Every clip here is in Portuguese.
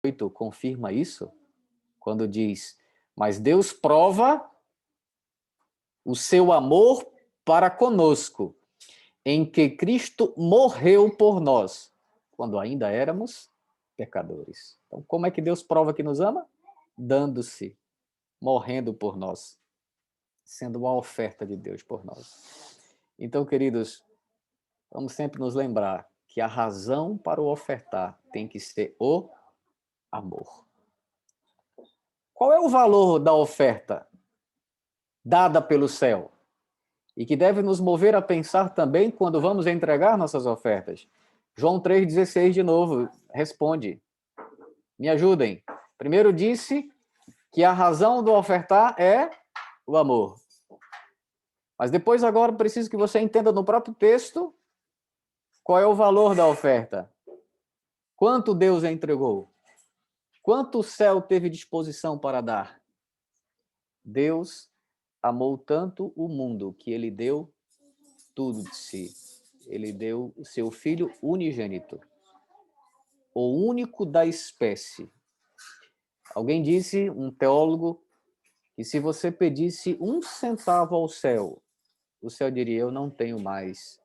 8 confirma isso, quando diz: mas Deus prova o seu amor para conosco, em que Cristo morreu por nós, quando ainda éramos pecadores. Então, como é que Deus prova que nos ama? Dando-se, morrendo por nós, sendo uma oferta de Deus por nós. Então, queridos, vamos sempre nos lembrar que a razão para o ofertar tem que ser o amor. Qual é o valor da oferta dada pelo céu? E que deve nos mover a pensar também quando vamos entregar nossas ofertas. João 3,16 de novo, responde. Me ajudem. Primeiro disse que a razão do ofertar é o amor. Mas depois agora preciso que você entenda no próprio texto qual é o valor da oferta. Quanto Deus entregou? Quanto o céu teve disposição para dar? Deus amou tanto o mundo que ele deu tudo de si. Ele deu o seu filho unigênito, o único da espécie. Alguém disse, um teólogo, que se você pedisse 1 centavo ao céu, o céu diria: eu não tenho mais.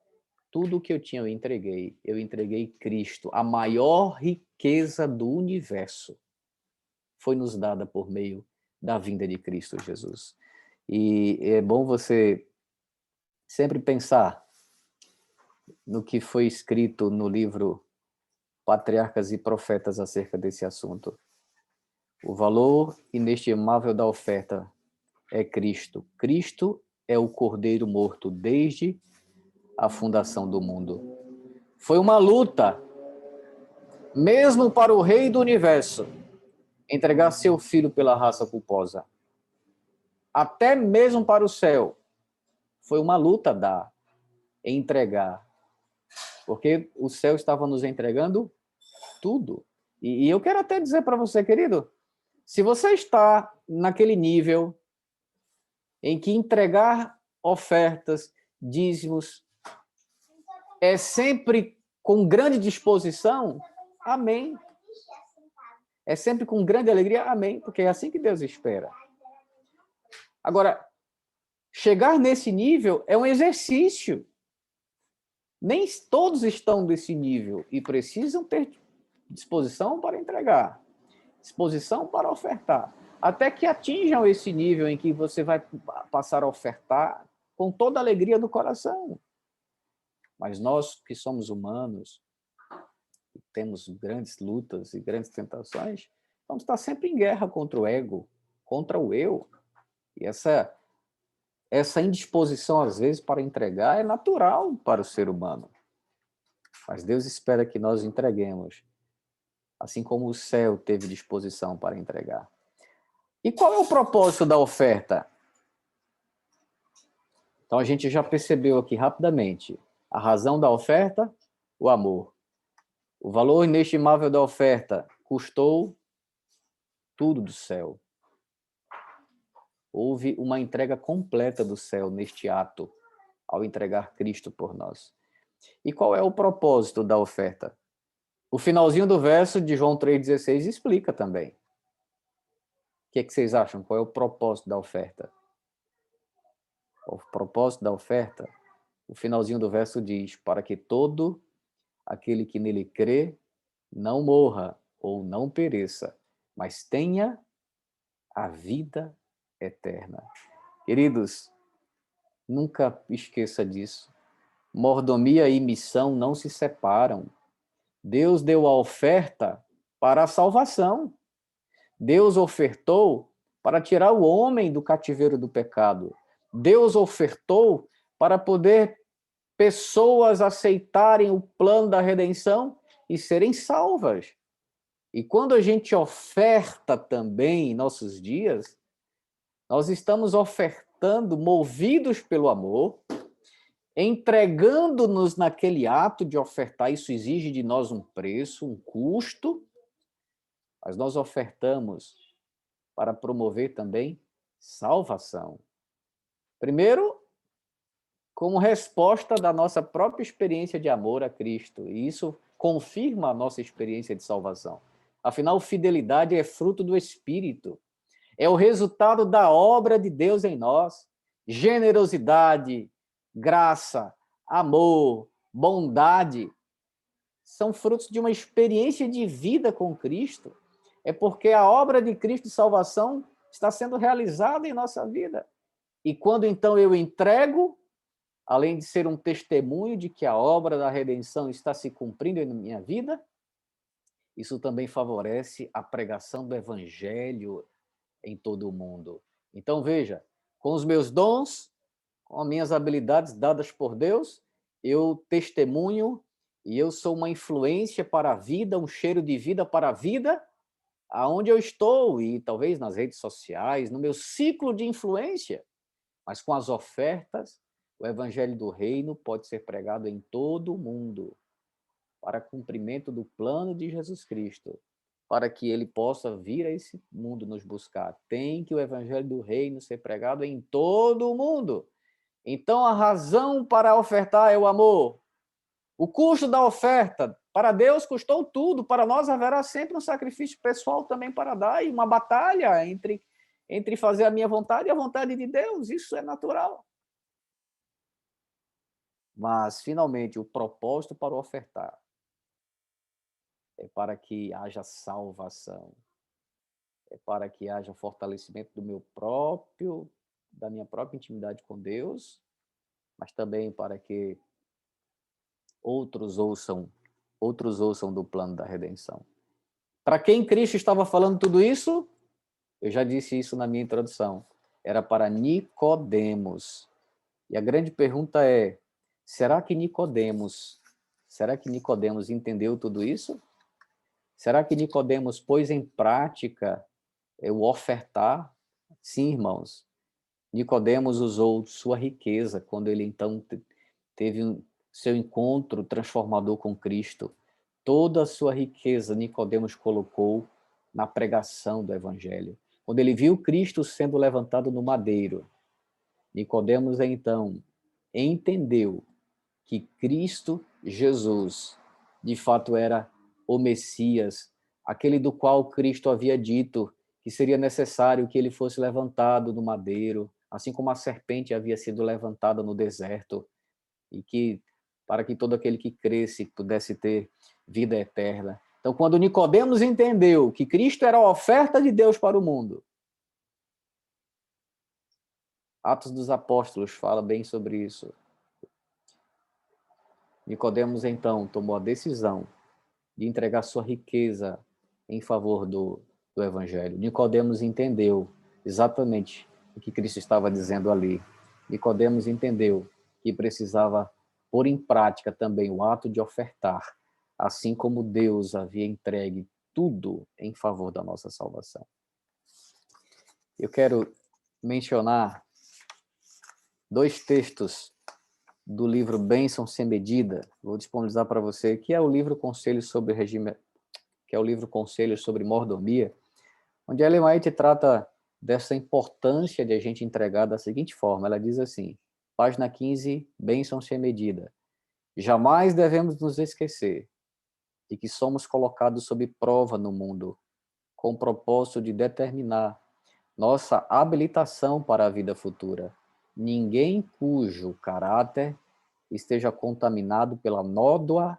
Tudo o que eu tinha eu entreguei Cristo. A maior riqueza do universo foi nos dada por meio da vinda de Cristo Jesus. E é bom você sempre pensar no que foi escrito no livro Patriarcas e Profetas acerca desse assunto. O valor inestimável da oferta é Cristo. Cristo é o Cordeiro morto desde a fundação do mundo. Foi uma luta, mesmo para o Rei do Universo, entregar seu filho pela raça culposa. Até mesmo para o céu, foi uma luta dar, entregar. Porque o céu estava nos entregando tudo. E eu quero até dizer para você, querido, se você está naquele nível em que entregar ofertas, dízimos, é sempre com grande disposição, amém. É sempre com grande alegria, amém, porque é assim que Deus espera. Agora, chegar nesse nível é um exercício. Nem todos estão nesse nível e precisam ter disposição para entregar, disposição para ofertar, até que atinjam esse nível em que você vai passar a ofertar com toda a alegria do coração. Mas nós que somos humanos, temos grandes lutas e grandes tentações, vamos estar sempre em guerra contra o ego, contra o eu. E essa indisposição, às vezes, para entregar é natural para o ser humano. Mas Deus espera que nós entreguemos, assim como o céu teve disposição para entregar. E qual é o propósito da oferta? Então, a gente já percebeu aqui rapidamente a razão da oferta, o amor. O valor inestimável da oferta custou tudo do céu. Houve uma entrega completa do céu neste ato, ao entregar Cristo por nós. E qual é o propósito da oferta? O finalzinho do verso de João 3,16 explica também. O que é que vocês acham? Qual é o propósito da oferta? O propósito da oferta, o finalzinho do verso diz: para que todo aquele que nele crê não morra ou não pereça, mas tenha a vida eterna. Queridos, nunca esqueça disso. Mordomia e missão não se separam. Deus deu a oferta para a salvação. Deus ofertou para tirar o homem do cativeiro do pecado. Deus ofertou para poder pessoas aceitarem o plano da redenção e serem salvas. E quando a gente oferta também em nossos dias, nós estamos ofertando movidos pelo amor, entregando-nos naquele ato de ofertar. Isso exige de nós um preço, um custo, mas nós ofertamos para promover também salvação. Primeiro, como resposta da nossa própria experiência de amor a Cristo, e isso confirma a nossa experiência de salvação. Afinal, fidelidade é fruto do Espírito. É o resultado da obra de Deus em nós. Generosidade, graça, amor, bondade são frutos de uma experiência de vida com Cristo. É porque a obra de Cristo de salvação está sendo realizada em nossa vida. E quando então eu entrego, além de ser um testemunho de que a obra da redenção está se cumprindo em minha vida, isso também favorece a pregação do evangelho em todo o mundo. Então, veja, com os meus dons, com as minhas habilidades dadas por Deus, eu testemunho e eu sou uma influência para a vida, um cheiro de vida para a vida, aonde eu estou, e talvez nas redes sociais, no meu ciclo de influência, mas com as ofertas, o evangelho do reino pode ser pregado em todo o mundo, para cumprimento do plano de Jesus Cristo, para que ele possa vir a esse mundo nos buscar. Tem que o evangelho do reino ser pregado em todo o mundo. Então, a razão para ofertar é o amor. O custo da oferta, para Deus custou tudo, para nós haverá sempre um sacrifício pessoal também para dar, e uma batalha entre fazer a minha vontade e a vontade de Deus, isso é natural. Mas, finalmente, o propósito para ofertar é para que haja salvação, é para que haja fortalecimento da minha própria intimidade com Deus, mas também para que outros ouçam do plano da redenção. Para quem Cristo estava falando tudo isso? Eu já disse isso na minha introdução. Era para Nicodemos. E a grande pergunta é: será que Nicodemos entendeu tudo isso? Será que Nicodemos pôs em prática o ofertar? Sim, irmãos. Nicodemos usou sua riqueza quando ele então teve seu encontro transformador com Cristo. Toda a sua riqueza Nicodemos colocou na pregação do evangelho. Quando ele viu Cristo sendo levantado no madeiro, Nicodemos então entendeu que Cristo Jesus de fato era o Messias, aquele do qual Cristo havia dito que seria necessário que ele fosse levantado no madeiro, assim como a serpente havia sido levantada no deserto, e que para que todo aquele que cresce pudesse ter vida eterna. Então, quando Nicodemos entendeu que Cristo era a oferta de Deus para o mundo, Atos dos Apóstolos fala bem sobre isso. Nicodemos, então, tomou a decisão de entregar sua riqueza em favor do Evangelho. Nicodemos entendeu exatamente o que Cristo estava dizendo ali. Nicodemos entendeu que precisava pôr em prática também o ato de ofertar, assim como Deus havia entregue tudo em favor da nossa salvação. Eu quero mencionar 2 textos do livro Bênção Sem Medida. Vou disponibilizar para você, que é o livro Conselhos sobre Regime, que é o livro Conselhos sobre Mordomia, onde Ellen White trata dessa importância de a gente entregar da seguinte forma. Ela diz assim, página 15, Bênção Sem Medida: jamais devemos nos esquecer de que somos colocados sob prova no mundo, com o propósito de determinar nossa habilitação para a vida futura. Ninguém cujo caráter esteja contaminado pela nódoa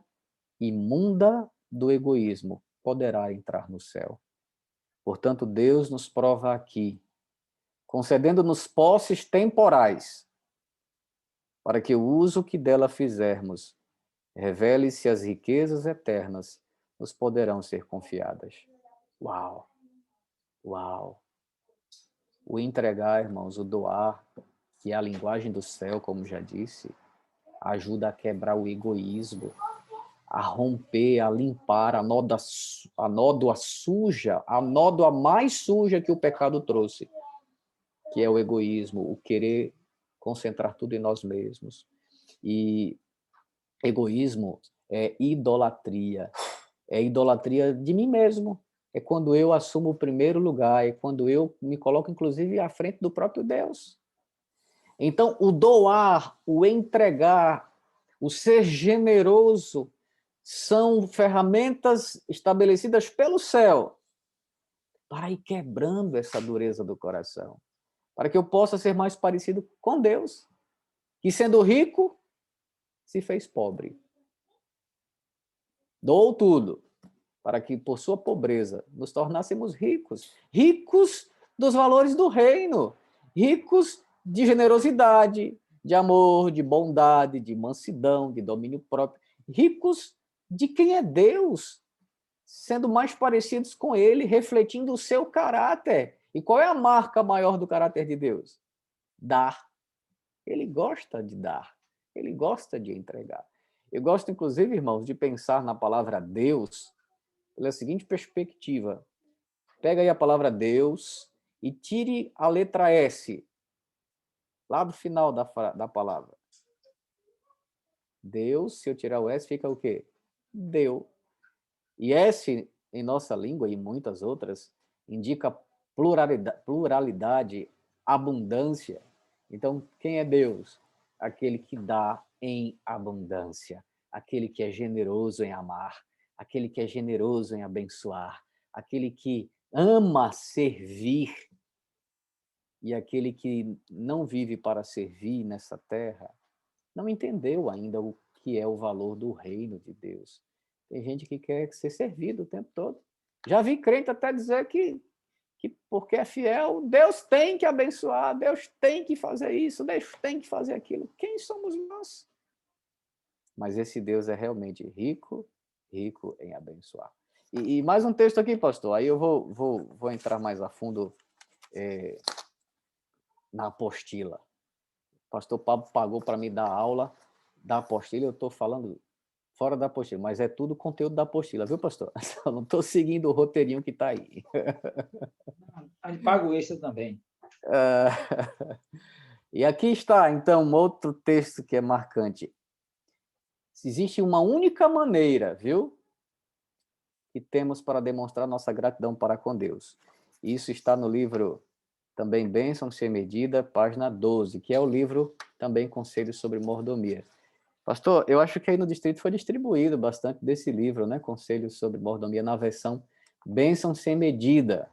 imunda do egoísmo poderá entrar no céu. Portanto, Deus nos prova aqui, concedendo-nos posses temporais, para que o uso que dela fizermos revele se as riquezas eternas nos poderão ser confiadas. Uau! Uau! O entregar, irmãos, o doar, que é a linguagem do céu, como já disse, ajuda a quebrar o egoísmo, a romper, a limpar a nódoa suja, a nódoa mais suja que o pecado trouxe, que é o egoísmo, o querer concentrar tudo em nós mesmos. E egoísmo é idolatria de mim mesmo. É quando eu assumo o primeiro lugar, é quando eu me coloco, inclusive, à frente do próprio Deus. Então, o doar, o entregar, o ser generoso, são ferramentas estabelecidas pelo céu para ir quebrando essa dureza do coração, para que eu possa ser mais parecido com Deus, que sendo rico, se fez pobre. Doou tudo, para que por sua pobreza nos tornássemos ricos, ricos dos valores do reino, ricos de generosidade, de amor, de bondade, de mansidão, de domínio próprio, ricos de quem é Deus, sendo mais parecidos com ele, refletindo o seu caráter. E qual é a marca maior do caráter de Deus? Dar. Ele gosta de dar, ele gosta de entregar. Eu gosto, inclusive, irmãos, de pensar na palavra Deus pela seguinte perspectiva. Pega aí a palavra Deus e tire a letra S, lá do final da palavra. Deus, se eu tirar o S, fica o quê? Deu. E S, em nossa língua e em muitas outras, indica pluralidade, abundância. Então, quem é Deus? Aquele que dá em abundância, aquele que é generoso em amar, aquele que é generoso em abençoar, aquele que ama servir e aquele que não vive para servir nessa terra, não entendeu ainda o que é o valor do reino de Deus. Tem gente que quer ser servido o tempo todo. Já vi crente até dizer que porque é fiel, Deus tem que abençoar, Deus tem que fazer isso, Deus tem que fazer aquilo. Quem somos nós? Mas esse Deus é realmente rico, rico em abençoar. E mais um texto aqui, pastor, aí eu vou entrar mais a fundo na apostila. O pastor Pablo pagou para me dar aula da apostila, eu estou falando fora da apostila, mas é tudo conteúdo da apostila, viu, pastor? Eu não estou seguindo o roteirinho que está aí. A gente paga o extra também. E aqui está, então, um outro texto que é marcante. Existe uma única maneira, viu, que temos para demonstrar nossa gratidão para com Deus. Isso está no livro também Bênção Sem Medida, página 12, que é o livro também Conselhos sobre Mordomia. Pastor, eu acho que aí no distrito foi distribuído bastante desse livro, né? Conselhos sobre Mordomia, na versão Bênção Sem Medida.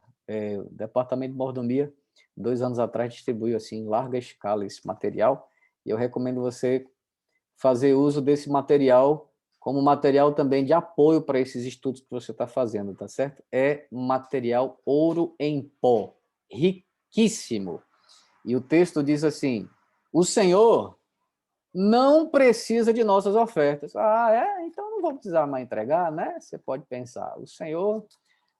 O Departamento de Mordomia, 2 anos atrás, distribuiu assim, em larga escala esse material, e eu recomendo você fazer uso desse material como material também de apoio para esses estudos que você está fazendo, tá certo? É material ouro em pó, riquíssimo. E o texto diz assim: o Senhor não precisa de nossas ofertas. Então não vou precisar mais entregar, né? Você pode pensar. O Senhor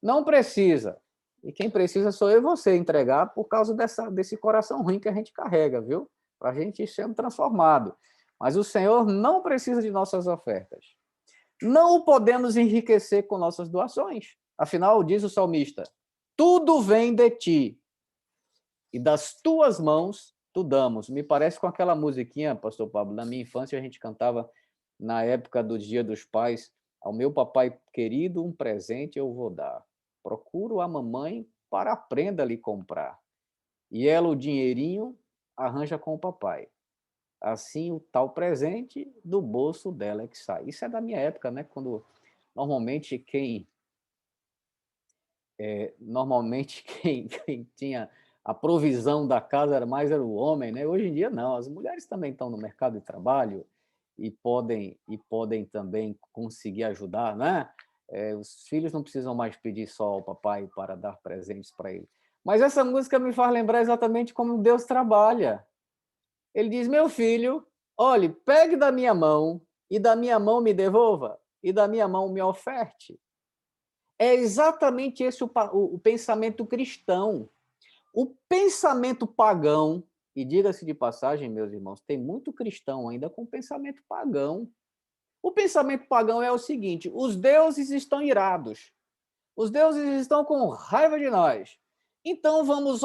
não precisa. E quem precisa sou eu e você entregar por causa desse coração ruim que a gente carrega, viu? Para a gente ir sendo transformado. Mas o Senhor não precisa de nossas ofertas. Não o podemos enriquecer com nossas doações. Afinal, diz o salmista, tudo vem de ti, e das tuas mãos tu damos. Me parece com aquela musiquinha, pastor Pablo, na minha infância a gente cantava na época do Dia dos Pais, ao meu papai querido um presente eu vou dar. Procuro a mamãe para a prenda lhe comprar. E ela o dinheirinho arranja com o papai. Assim o tal presente do bolso dela é que sai. Isso é da minha época, né? Quando normalmente quem tinha a provisão da casa era o homem, né? Hoje em dia não, as mulheres também estão no mercado de trabalho e podem também conseguir ajudar, né? Os filhos não precisam mais pedir só ao papai para dar presentes para ele. Mas essa música me faz lembrar exatamente como Deus trabalha. Ele diz: meu filho, olhe, pegue da minha mão e da minha mão me devolva e da minha mão me oferte. É exatamente esse o pensamento cristão. O pensamento pagão, e diga-se de passagem, meus irmãos, tem muito cristão ainda com pensamento pagão. O pensamento pagão é o seguinte: os deuses estão irados, os deuses estão com raiva de nós. Então vamos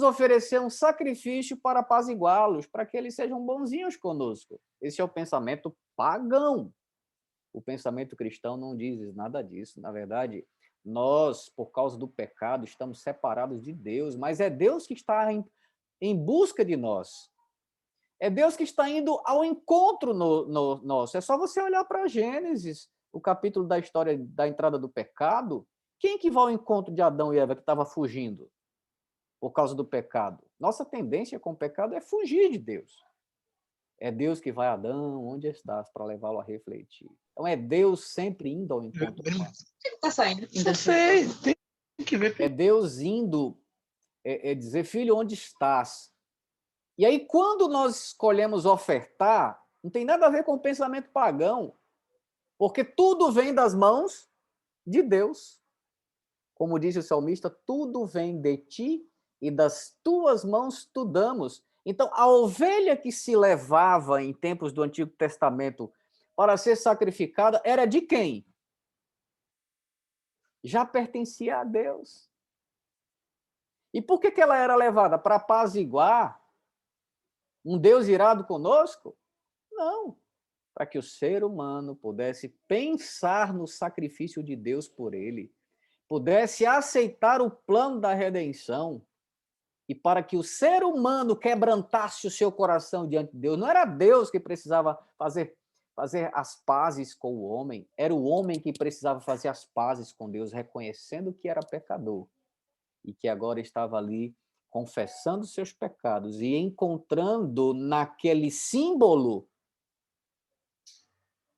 oferecer um sacrifício para apaziguá-los, para que eles sejam bonzinhos conosco. Esse é o pensamento pagão. O pensamento cristão não diz nada disso. Na verdade, nós, por causa do pecado, estamos separados de Deus, mas é Deus que está em busca de nós. É Deus que está indo ao encontro nosso. É só você olhar para Gênesis, o capítulo da história da entrada do pecado. Quem que vai ao encontro de Adão e Eva que estava fugindo por causa do pecado? Nossa tendência com o pecado é fugir de Deus. É Deus que vai a Adão, onde estás, para levá-lo a refletir. Então é Deus sempre indo ao encontro nosso. Tá saindo. Não sei, tem que ver. É Deus indo, dizer, filho, onde estás? E aí, quando nós escolhemos ofertar, não tem nada a ver com o pensamento pagão, porque tudo vem das mãos de Deus. Como disse o salmista, tudo vem de ti e das tuas mãos tu damos. Então, a ovelha que se levava em tempos do Antigo Testamento para ser sacrificada era de quem? Já pertencia a Deus. E por que ela era levada? Para apaziguar um Deus irado conosco? Não. Para que o ser humano pudesse pensar no sacrifício de Deus por ele, pudesse aceitar o plano da redenção, e para que o ser humano quebrantasse o seu coração diante de Deus. Não era Deus que precisava fazer as pazes com o homem, era o homem que precisava fazer as pazes com Deus, reconhecendo que era pecador e que agora estava ali confessando seus pecados e encontrando naquele símbolo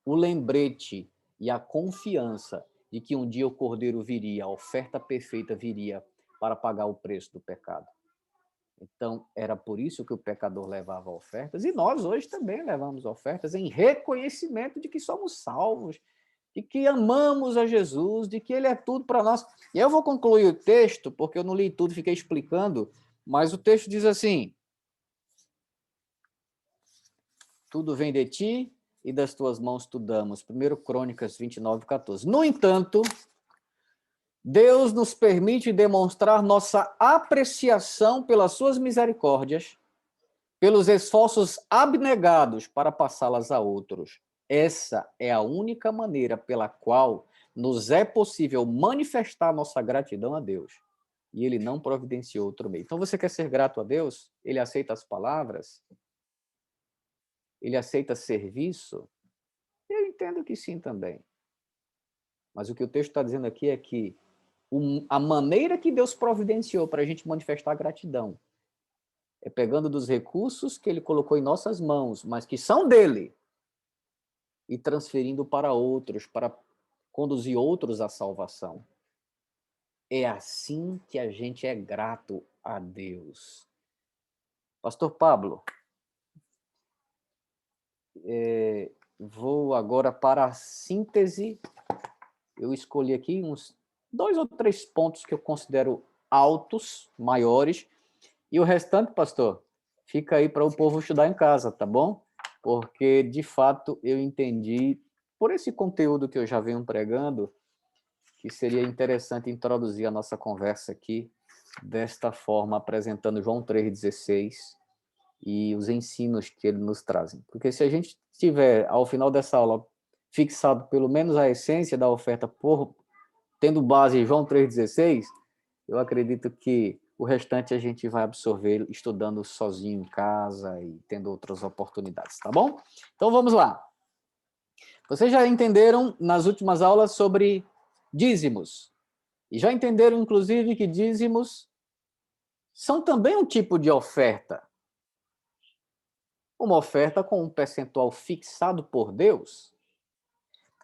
o lembrete e a confiança de que um dia o Cordeiro viria, a oferta perfeita viria para pagar o preço do pecado. Então, era por isso que o pecador levava ofertas, e nós hoje também levamos ofertas em reconhecimento de que somos salvos, de que amamos a Jesus, de que Ele é tudo para nós. E eu vou concluir o texto, porque eu não li tudo, fiquei explicando, mas o texto diz assim: tudo vem de ti e das tuas mãos tu damos. 1 Crônicas 29:14. No entanto, Deus nos permite demonstrar nossa apreciação pelas suas misericórdias, pelos esforços abnegados para passá-las a outros. Essa é a única maneira pela qual nos é possível manifestar nossa gratidão a Deus. E Ele não providenciou outro meio. Então, você quer ser grato a Deus? Ele aceita as palavras? Ele aceita serviço? Eu entendo que sim também. Mas o que o texto está dizendo aqui é que a maneira que Deus providenciou para a gente manifestar gratidão é pegando dos recursos que Ele colocou em nossas mãos, mas que são dele, e transferindo para outros, para conduzir outros à salvação. É assim que a gente é grato a Deus. Pastor Pablo, vou agora para a síntese. Eu escolhi aqui uns 2 ou 3 pontos que eu considero altos, maiores, e o restante, pastor, fica aí para o povo estudar em casa, tá bom? Porque, de fato, eu entendi, por esse conteúdo que eu já venho pregando, que seria interessante introduzir a nossa conversa aqui desta forma, apresentando João 3,16 e os ensinos que ele nos trazem. Porque se a gente tiver, ao final dessa aula, fixado pelo menos a essência da oferta, tendo base em João 3,16, eu acredito que o restante a gente vai absorver estudando sozinho em casa e tendo outras oportunidades, tá bom? Então vamos lá. Vocês já entenderam nas últimas aulas sobre dízimos. E já entenderam, inclusive, que dízimos são também um tipo de oferta. Uma oferta com um percentual fixado por Deus.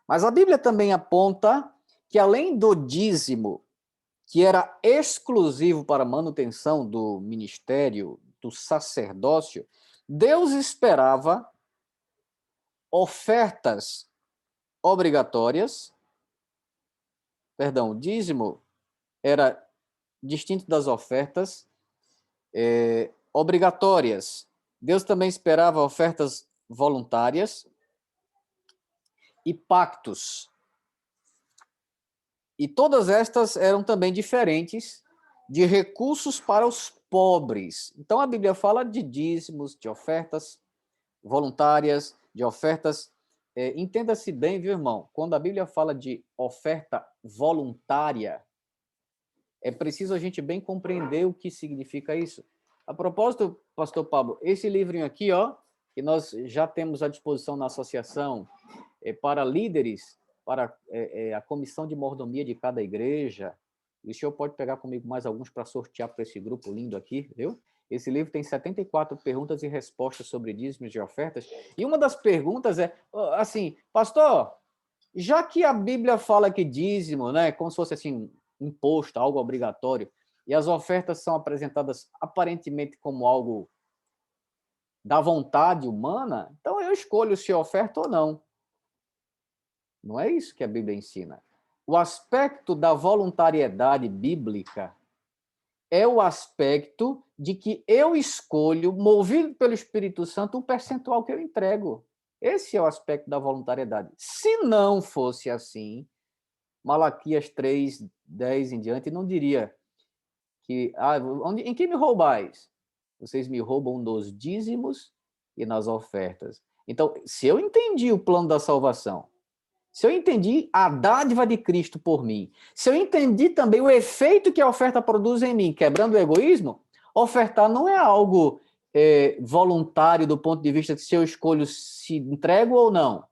Mas a Bíblia também aponta que, além do dízimo, que era exclusivo para a manutenção do ministério, do sacerdócio, Deus esperava ofertas obrigatórias. Perdão, o dízimo era distinto das ofertas obrigatórias. Deus também esperava ofertas voluntárias e pactos. E todas estas eram também diferentes de recursos para os pobres. Então a Bíblia fala de dízimos, de ofertas voluntárias, de ofertas. Entenda-se bem, viu, irmão? Quando a Bíblia fala de oferta voluntária, é preciso a gente bem compreender o que significa isso. A propósito, pastor Pablo, esse livrinho aqui, ó, que nós já temos à disposição na associação para líderes, para a comissão de mordomia de cada igreja. E o senhor pode pegar comigo mais alguns para sortear para esse grupo lindo aqui, viu? Esse livro tem 74 perguntas e respostas sobre dízimos e ofertas. E uma das perguntas é, assim, pastor, já que a Bíblia fala que dízimo, né, como se fosse assim, imposto, algo obrigatório, e as ofertas são apresentadas aparentemente como algo da vontade humana, então eu escolho se oferta ou não. Não é isso que a Bíblia ensina. O aspecto da voluntariedade bíblica é o aspecto de que eu escolho, movido pelo Espírito Santo, um percentual que eu entrego. Esse é o aspecto da voluntariedade. Se não fosse assim, Malaquias 3, 10 em diante, não diria que, em que me roubais? Vocês me roubam nos dízimos e nas ofertas. Então, se eu entendi o plano da salvação, se eu entendi a dádiva de Cristo por mim, se eu entendi também o efeito que a oferta produz em mim, quebrando o egoísmo, ofertar não é algo voluntário do ponto de vista de se eu escolho se entrego ou não.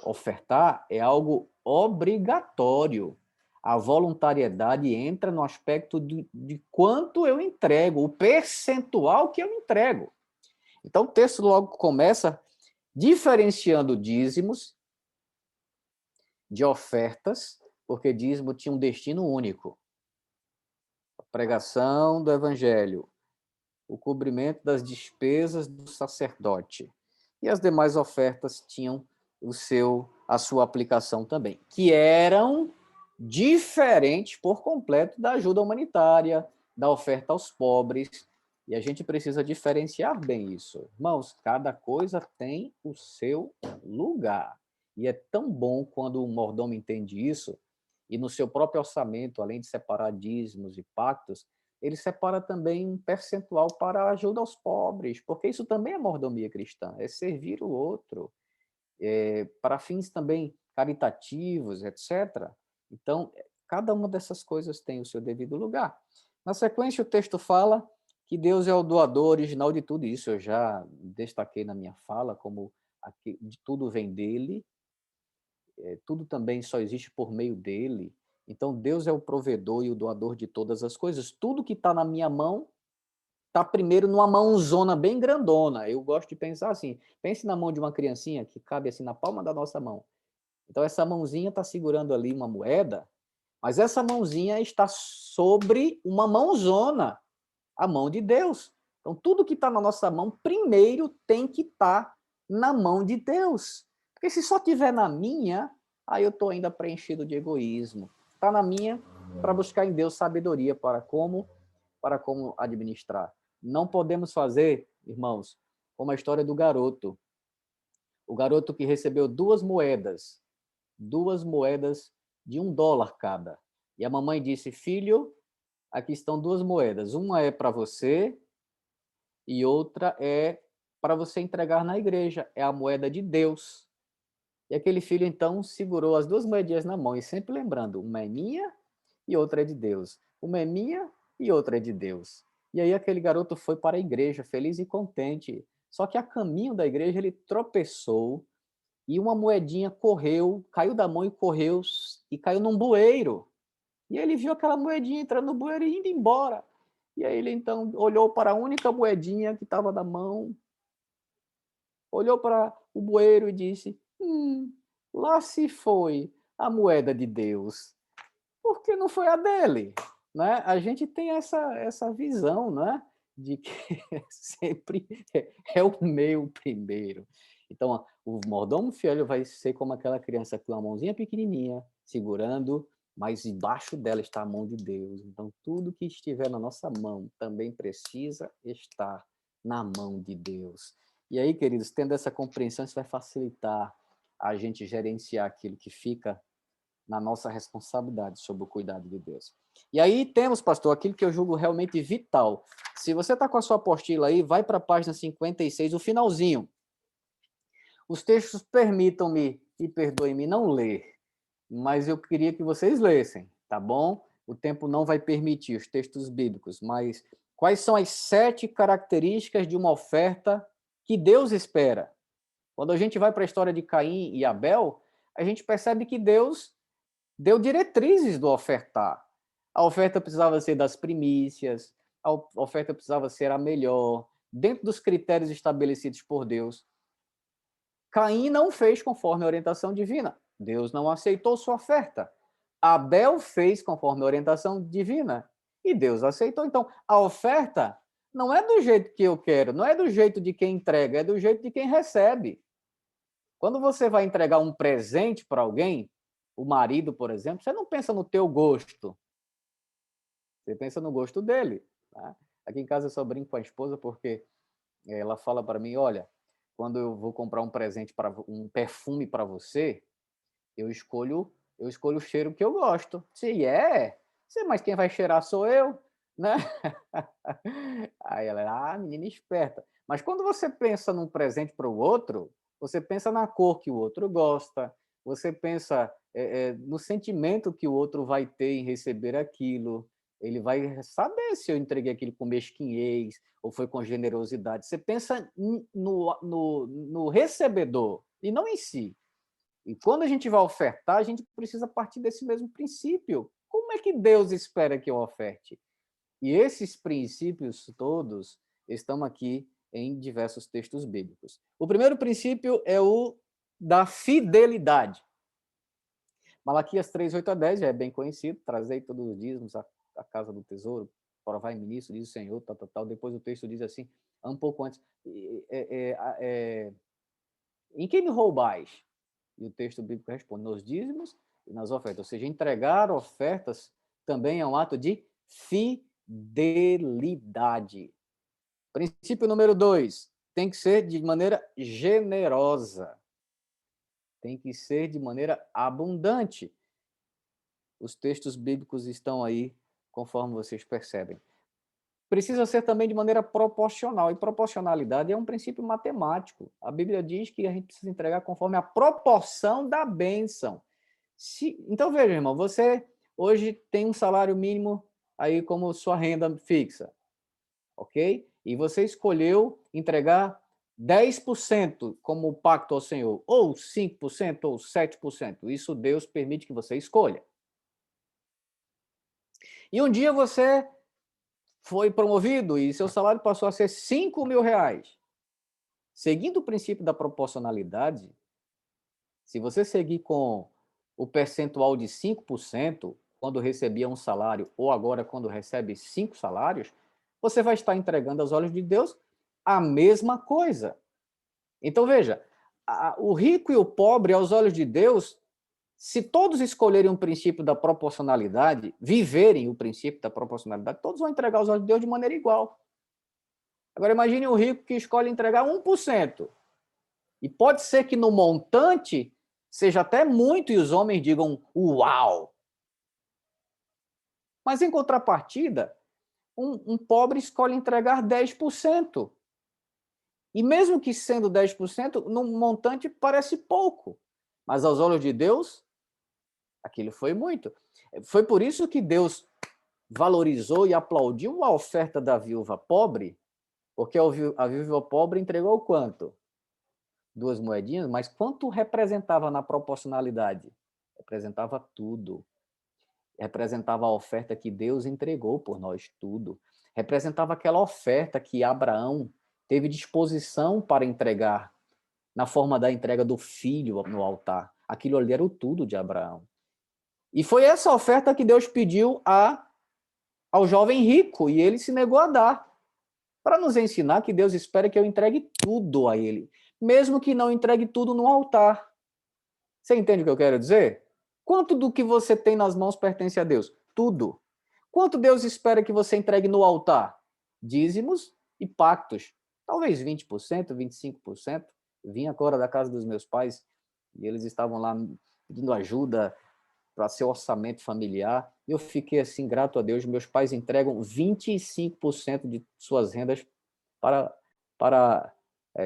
Ofertar é algo obrigatório. A voluntariedade entra no aspecto de quanto eu entrego, o percentual que eu entrego. Então, o texto logo começa diferenciando dízimos de ofertas, porque dízimo tinha um destino único. A pregação do evangelho, o cobrimento das despesas do sacerdote. E as demais ofertas tinham a sua aplicação também, que eram diferentes por completo da ajuda humanitária, da oferta aos pobres, e a gente precisa diferenciar bem isso. Irmãos, cada coisa tem o seu lugar. E é tão bom quando o mordomo entende isso, e no seu próprio orçamento, além de separar dízimos e pactos, ele separa também um percentual para a ajuda aos pobres, porque isso também é mordomia cristã, é servir o outro, para fins também caritativos, etc. Então, cada uma dessas coisas tem o seu devido lugar. Na sequência, o texto fala que Deus é o doador original de tudo isso. Eu já destaquei na minha fala como de tudo vem dele, tudo também só existe por meio dele. Então, Deus é o provedor e o doador de todas as coisas. Tudo que está na minha mão está primeiro numa mãozona bem grandona. Eu gosto de pensar assim, pense na mão de uma criancinha que cabe assim na palma da nossa mão. Então, essa mãozinha está segurando ali uma moeda, mas essa mãozinha está sobre uma mãozona, a mão de Deus. Então, tudo que está na nossa mão, primeiro tem que estar na mão de Deus. Porque se só tiver na minha, aí eu estou ainda preenchido de egoísmo. Está na minha para buscar em Deus sabedoria para como administrar. Não podemos fazer, irmãos, como a história do garoto. O garoto que recebeu duas moedas de $1 cada. E a mamãe disse, filho, aqui estão duas moedas. Uma é para você e outra é para você entregar na igreja. É a moeda de Deus. E aquele filho, então, segurou as duas moedinhas na mão e sempre lembrando, uma é minha e outra é de Deus. Uma é minha e outra é de Deus. E aí aquele garoto foi para a igreja, feliz e contente. Só que a caminho da igreja ele tropeçou e uma moedinha correu, caiu da mão e correu e caiu num bueiro. E ele viu aquela moedinha entrando no bueiro e indo embora. E aí ele então olhou para a única moedinha que estava na mão, olhou para o bueiro e disse, lá se foi a moeda de Deus. Porque não foi a dele, né? A gente tem essa visão, né? De que sempre é o meu primeiro. Então, o mordomo fiel vai ser como aquela criança com uma mãozinha pequenininha, segurando, mas embaixo dela está a mão de Deus. Então, tudo que estiver na nossa mão também precisa estar na mão de Deus. E aí, queridos, tendo essa compreensão, isso vai facilitar a gente gerenciar aquilo que fica na nossa responsabilidade sob o cuidado de Deus. E aí temos, pastor, aquilo que eu julgo realmente vital. Se você está com a sua apostila aí, vai para a página 56, o finalzinho. Os textos permitam-me e perdoem-me não ler, mas eu queria que vocês lessem, tá bom? O tempo não vai permitir os textos bíblicos, mas quais são as 7 características de uma oferta que Deus espera. Quando a gente vai para a história de Caim e Abel, a gente percebe que Deus deu diretrizes do ofertar. A oferta precisava ser das primícias, a oferta precisava ser a melhor, dentro dos critérios estabelecidos por Deus. Caim não fez conforme a orientação divina. Deus não aceitou sua oferta. Abel fez conforme a orientação divina e Deus aceitou. Então, a oferta não é do jeito que eu quero, não é do jeito de quem entrega, é do jeito de quem recebe. Quando você vai entregar um presente para alguém, o marido, por exemplo, você não pensa no teu gosto. Você pensa no gosto dele. Tá? Aqui em casa eu só brinco com a esposa porque ela fala para mim, olha, quando eu vou comprar um presente, um perfume para você, eu escolho o cheiro que eu gosto. Mas quem vai cheirar sou eu, né? Aí ela, menina esperta. Mas quando você pensa num presente para o outro, você pensa na cor que o outro gosta, você pensa no sentimento que o outro vai ter em receber aquilo. Ele vai saber se eu entreguei aquilo com mesquinhez ou foi com generosidade. Você pensa no recebedor e não em si. E quando a gente vai ofertar, a gente precisa partir desse mesmo princípio. Como é que Deus espera que eu oferte? E esses princípios todos estão aqui em diversos textos bíblicos. O primeiro princípio é o da fidelidade. Malaquias 3, 8 a 10 já é bem conhecido. Trazei todos os dízimos à casa do tesouro, provai-me nisso, diz o Senhor, tal, tal, tal. Depois o texto diz assim, um pouco antes, em que me roubais? E o texto bíblico responde, nos dízimos e nas ofertas. Ou seja, entregar ofertas também é um ato de fidelidade. Princípio número 2, tem que ser de maneira generosa. Tem que ser de maneira abundante. Os textos bíblicos estão aí, conforme vocês percebem. Precisa ser também de maneira proporcional, e proporcionalidade é um princípio matemático. A Bíblia diz que a gente precisa entregar conforme a proporção da bênção. Então, veja, irmão, você hoje tem um salário mínimo aí como sua renda fixa, ok? E você escolheu entregar 10% como pacto ao Senhor, ou 5%, ou 7%. Isso Deus permite que você escolha. E um dia você foi promovido e seu salário passou a ser R$5.000. Seguindo o princípio da proporcionalidade, se você seguir com o percentual de 5%, quando recebia um salário, ou agora quando recebe 5 salários, você vai estar entregando aos olhos de Deus a mesma coisa. Então, veja, o rico e o pobre, aos olhos de Deus, se todos escolherem o princípio da proporcionalidade, viverem o princípio da proporcionalidade, todos vão entregar aos olhos de Deus de maneira igual. Agora, imagine um rico que escolhe entregar 1%. E pode ser que no montante seja até muito e os homens digam, uau! Mas, em contrapartida, um pobre escolhe entregar 10%. E mesmo que sendo 10%, no montante parece pouco. Mas aos olhos de Deus, aquilo foi muito. Foi por isso que Deus valorizou e aplaudiu a oferta da viúva pobre, porque a viúva pobre entregou quanto? 2 moedinhas, mas quanto representava na proporcionalidade? Representava tudo. Representava a oferta que Deus entregou por nós, tudo. Representava aquela oferta que Abraão teve disposição para entregar, na forma da entrega do filho no altar. Aquilo ali era o tudo de Abraão. E foi essa oferta que Deus pediu ao jovem rico, e ele se negou a dar, para nos ensinar que Deus espera que eu entregue tudo a ele, mesmo que não entregue tudo no altar. Você entende o que eu quero dizer? Quanto do que você tem nas mãos pertence a Deus? Tudo. Quanto Deus espera que você entregue no altar? Dízimos e pactos. Talvez 20%, 25%. Vim agora da casa dos meus pais e eles estavam lá pedindo ajuda para seu orçamento familiar. Eu fiquei assim, grato a Deus. Meus pais entregam 25% de suas rendas para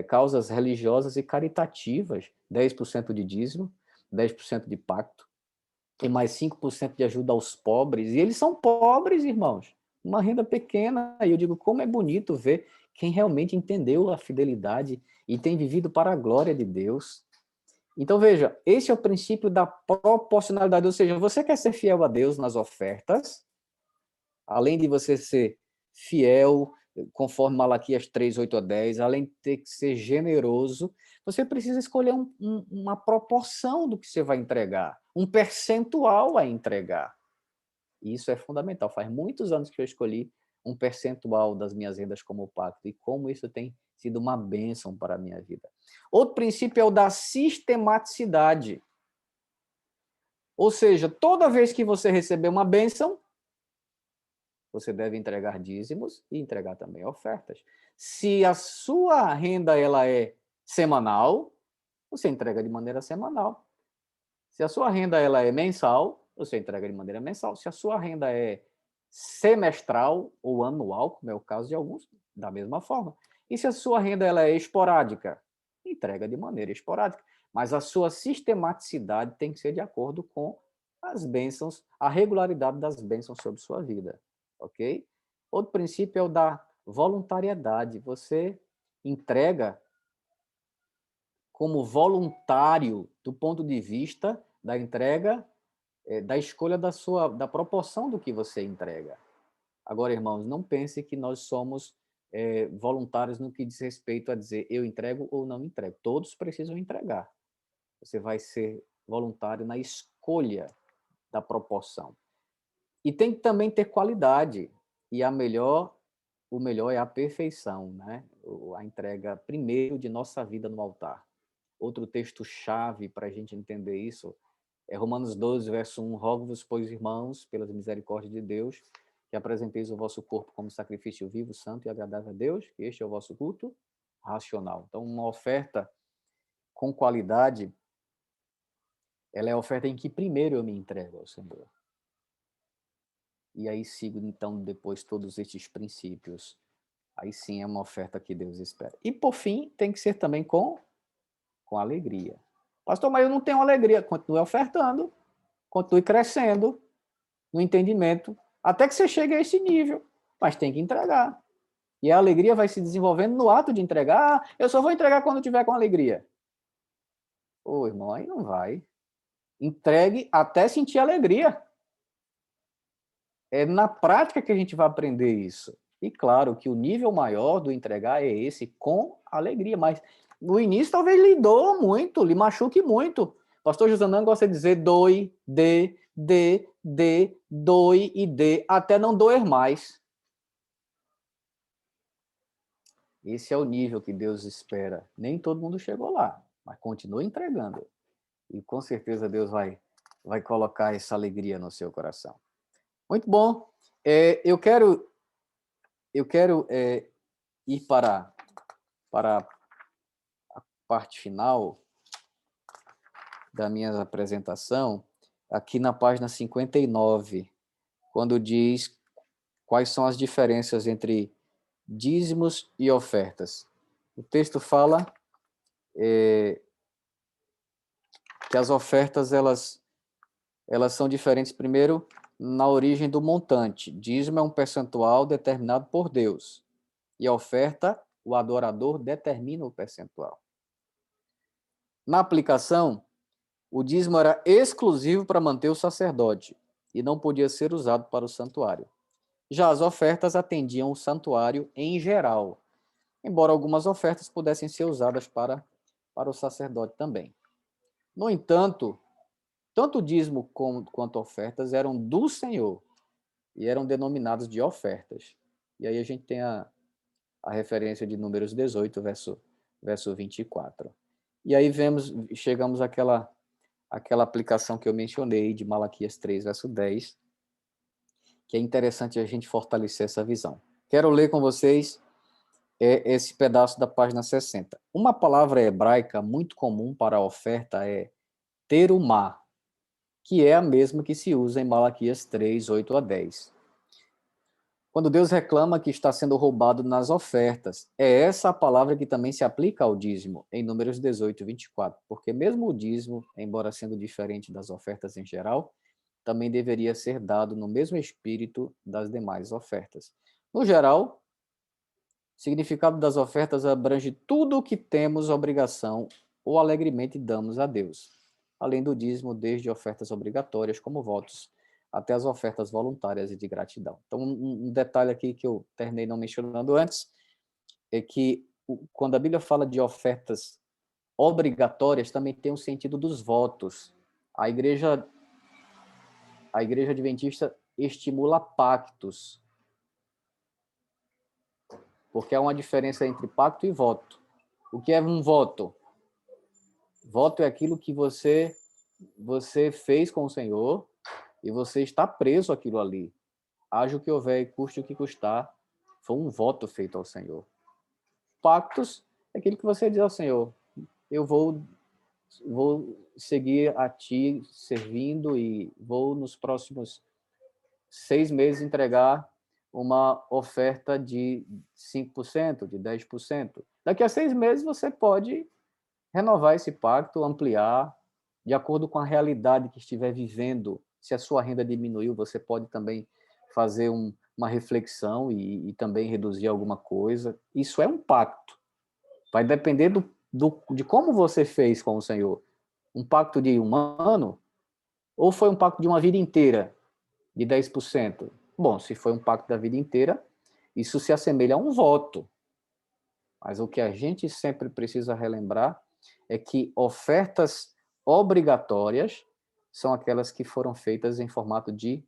causas religiosas e caritativas. 10% de dízimo, 10% de pacto, e mais 5% de ajuda aos pobres. E eles são pobres, irmãos. Uma renda pequena. E eu digo, como é bonito ver quem realmente entendeu a fidelidade e tem vivido para a glória de Deus. Então, veja, esse é o princípio da proporcionalidade, ou seja, você quer ser fiel a Deus nas ofertas, além de você ser fiel, conforme Malaquias 3, 8 a 10, além de ter que ser generoso, você precisa escolher uma proporção do que você vai entregar, um percentual a entregar. Isso é fundamental. Faz muitos anos que eu escolhi um percentual das minhas rendas como pacto e como isso tem sido uma bênção para a minha vida. Outro princípio é o da sistematicidade. Ou seja, toda vez que você receber uma bênção, você deve entregar dízimos e entregar também ofertas. Se a sua renda ela é semanal, você entrega de maneira semanal. Se a sua renda ela é mensal, você entrega de maneira mensal. Se a sua renda é semestral ou anual, como é o caso de alguns, da mesma forma. E se a sua renda ela é esporádica, entrega de maneira esporádica. Mas a sua sistematicidade tem que ser de acordo com as bênçãos, a regularidade das bênçãos sobre sua vida, ok? Outro princípio é o da voluntariedade. Você entrega como voluntário do ponto de vista da entrega, da escolha da proporção do que você entrega. Agora, irmãos, não pense que nós somos voluntários no que diz respeito a dizer eu entrego ou não entrego. Todos precisam entregar. Você vai ser voluntário na escolha da proporção. E tem que também ter qualidade. E o melhor é a perfeição, né? A entrega primeiro de nossa vida no altar. Outro texto-chave para a gente entender isso é Romanos 12, verso 1. Rogo-vos, pois, irmãos, pelas misericórdias de Deus, que apresenteis o vosso corpo como sacrifício vivo, santo e agradável a Deus, que este é o vosso culto racional. Então, uma oferta com qualidade, ela é a oferta em que primeiro eu me entrego ao Senhor. E aí sigo, então, depois todos estes princípios. Aí sim é uma oferta que Deus espera. E, por fim, tem que ser também com alegria. Pastor, mas eu não tenho alegria. Continue ofertando, continue crescendo no entendimento, até que você chegue a esse nível. Mas tem que entregar. E a alegria vai se desenvolvendo no ato de entregar. Ah, eu só vou entregar quando tiver com alegria. Ô, irmão, aí não vai. Entregue até sentir alegria. É na prática que a gente vai aprender isso. E claro que o nível maior do entregar é esse, com alegria. Mas no início talvez lhe doa muito, lhe machuque muito. Pastor Josanã gosta de dizer doe, doe e dê, até não doer mais. Esse é o nível que Deus espera. Nem todo mundo chegou lá, mas continue entregando. E com certeza Deus vai colocar essa alegria no seu coração. Muito bom. Eu quero ir para a parte final da minha apresentação, aqui na página 59, quando diz quais são as diferenças entre dízimos e ofertas. O texto fala que as ofertas elas são diferentes, primeiro, na origem do montante. Dízimo é um percentual determinado por Deus. E a oferta, o adorador determina o percentual. Na aplicação, o dízimo era exclusivo para manter o sacerdote e não podia ser usado para o santuário. Já as ofertas atendiam o santuário em geral, embora algumas ofertas pudessem ser usadas para o sacerdote também. No entanto, tanto o dízimo quanto ofertas eram do Senhor e eram denominados de ofertas. E aí a gente tem a referência de Números 18, verso 24. E aí chegamos àquela aplicação que eu mencionei de Malaquias 3, verso 10, que é interessante a gente fortalecer essa visão. Quero ler com vocês esse pedaço da página 60. Uma palavra hebraica muito comum para a oferta é terumá, que é a mesma que se usa em Malaquias 3, 8 a 10. Quando Deus reclama que está sendo roubado nas ofertas, é essa a palavra que também se aplica ao dízimo, em Números 18, 24, porque mesmo o dízimo, embora sendo diferente das ofertas em geral, também deveria ser dado no mesmo espírito das demais ofertas. No geral, significado das ofertas abrange tudo o que temos obrigação ou alegremente damos a Deus, além do dízimo, desde ofertas obrigatórias, como votos, até as ofertas voluntárias e de gratidão. Então, um detalhe aqui que eu terminei não mencionando antes, é que quando a Bíblia fala de ofertas obrigatórias, também tem um sentido dos votos. A igreja adventista estimula pactos, porque há uma diferença entre pacto e voto. O que é um voto? Voto é aquilo que você fez com o Senhor e você está preso àquilo ali. Haja o que houver e custe o que custar, foi um voto feito ao Senhor. Pactos é aquilo que você diz ao Senhor: eu vou seguir a Ti servindo e vou nos próximos 6 meses entregar uma oferta de 5%, de 10%. Daqui a 6 meses você pode renovar esse pacto, ampliar, de acordo com a realidade que estiver vivendo. Se a sua renda diminuiu, você pode também fazer uma reflexão e também reduzir alguma coisa. Isso é um pacto. Vai depender de como você fez com o Senhor. Um pacto de 1 ano ou foi um pacto de uma vida inteira, de 10%? Bom, se foi um pacto da vida inteira, isso se assemelha a um voto. Mas o que a gente sempre precisa relembrar é que ofertas obrigatórias são aquelas que foram feitas em formato de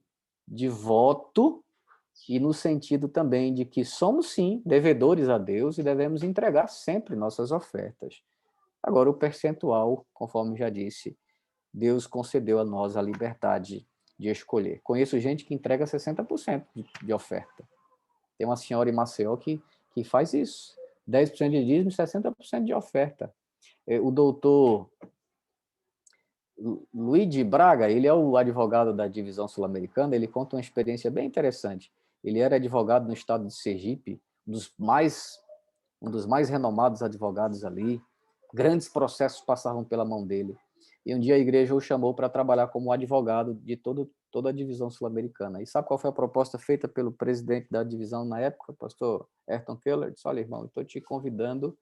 voto e no sentido também de que somos, sim, devedores a Deus e devemos entregar sempre nossas ofertas. Agora, o percentual, conforme já disse, Deus concedeu a nós a liberdade de escolher. Conheço gente que entrega 60% de oferta. Tem uma senhora em Maceió que faz isso. 10% de dízimo e 60% de oferta. O doutor Luigi Braga, ele é o advogado da divisão sul-americana, ele conta uma experiência bem interessante. Ele era advogado no estado de Sergipe, um dos mais renomados advogados ali. Grandes processos passavam pela mão dele. E um dia a igreja o chamou para trabalhar como advogado de toda a divisão sul-americana. E sabe qual foi a proposta feita pelo presidente da divisão na época, pastor Ayrton Keller? Disse: olha, irmão, eu estou te convidando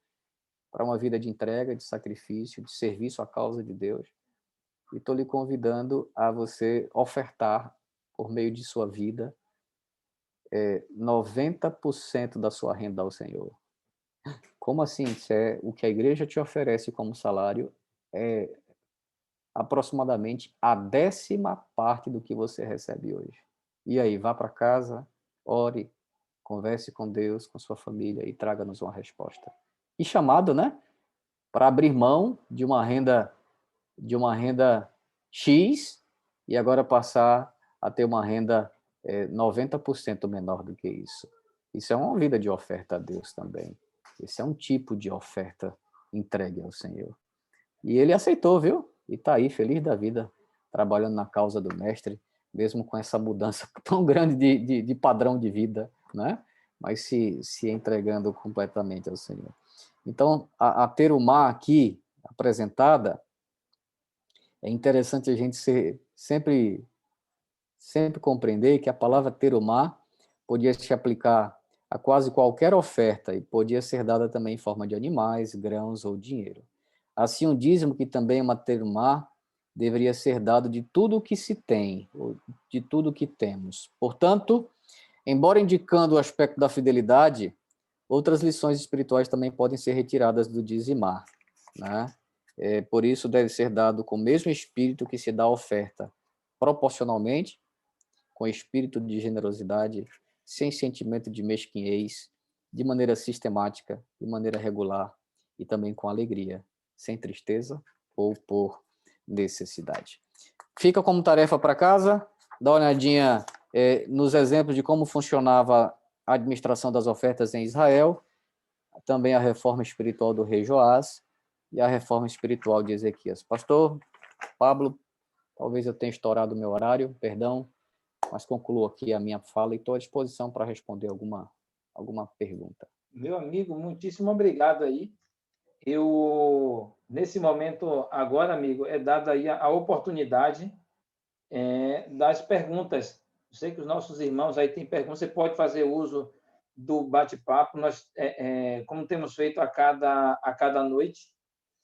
para uma vida de entrega, de sacrifício, de serviço à causa de Deus. E estou lhe convidando a você ofertar, por meio de sua vida, 90% da sua renda ao Senhor. Como assim? Isso é o que a igreja te oferece como salário, é aproximadamente a 10ª parte do que você recebe hoje. E aí, vá para casa, ore, converse com Deus, com sua família e traga-nos uma resposta. E chamado, né, para abrir mão de uma renda X e agora passar a ter uma renda 90% menor do que isso. Isso é uma vida de oferta a Deus também. Esse é um tipo de oferta entregue ao Senhor. E ele aceitou, viu? E está aí, feliz da vida, trabalhando na causa do Mestre, mesmo com essa mudança tão grande de padrão de vida, né? Mas se entregando completamente ao Senhor. Então, a Terumá aqui, apresentada, é interessante a gente sempre compreender que a palavra terumá podia se aplicar a quase qualquer oferta e podia ser dada também em forma de animais, grãos ou dinheiro. Assim, o dízimo, que também é uma terumá, deveria ser dado de tudo o que se tem, ou de tudo o que temos. Portanto, embora indicando o aspecto da fidelidade, outras lições espirituais também podem ser retiradas do dizimar, né? Por isso, deve ser dado com o mesmo espírito que se dá a oferta, proporcionalmente, com espírito de generosidade, sem sentimento de mesquinhez, de maneira sistemática, de maneira regular e também com alegria, sem tristeza ou por necessidade. Fica como tarefa para casa, dá uma olhadinha nos exemplos de como funcionava a administração das ofertas em Israel, também a reforma espiritual do rei Joás e a reforma espiritual de Ezequias. Pastor Pablo, talvez eu tenha estourado o meu horário, perdão, mas concluo aqui a minha fala e estou à disposição para responder alguma pergunta. Meu amigo, muitíssimo obrigado aí. Nesse momento, agora, amigo, é dada aí a oportunidade das perguntas. Eu sei que os nossos irmãos aí têm perguntas, você pode fazer uso do bate-papo. Nós, como temos feito a cada noite,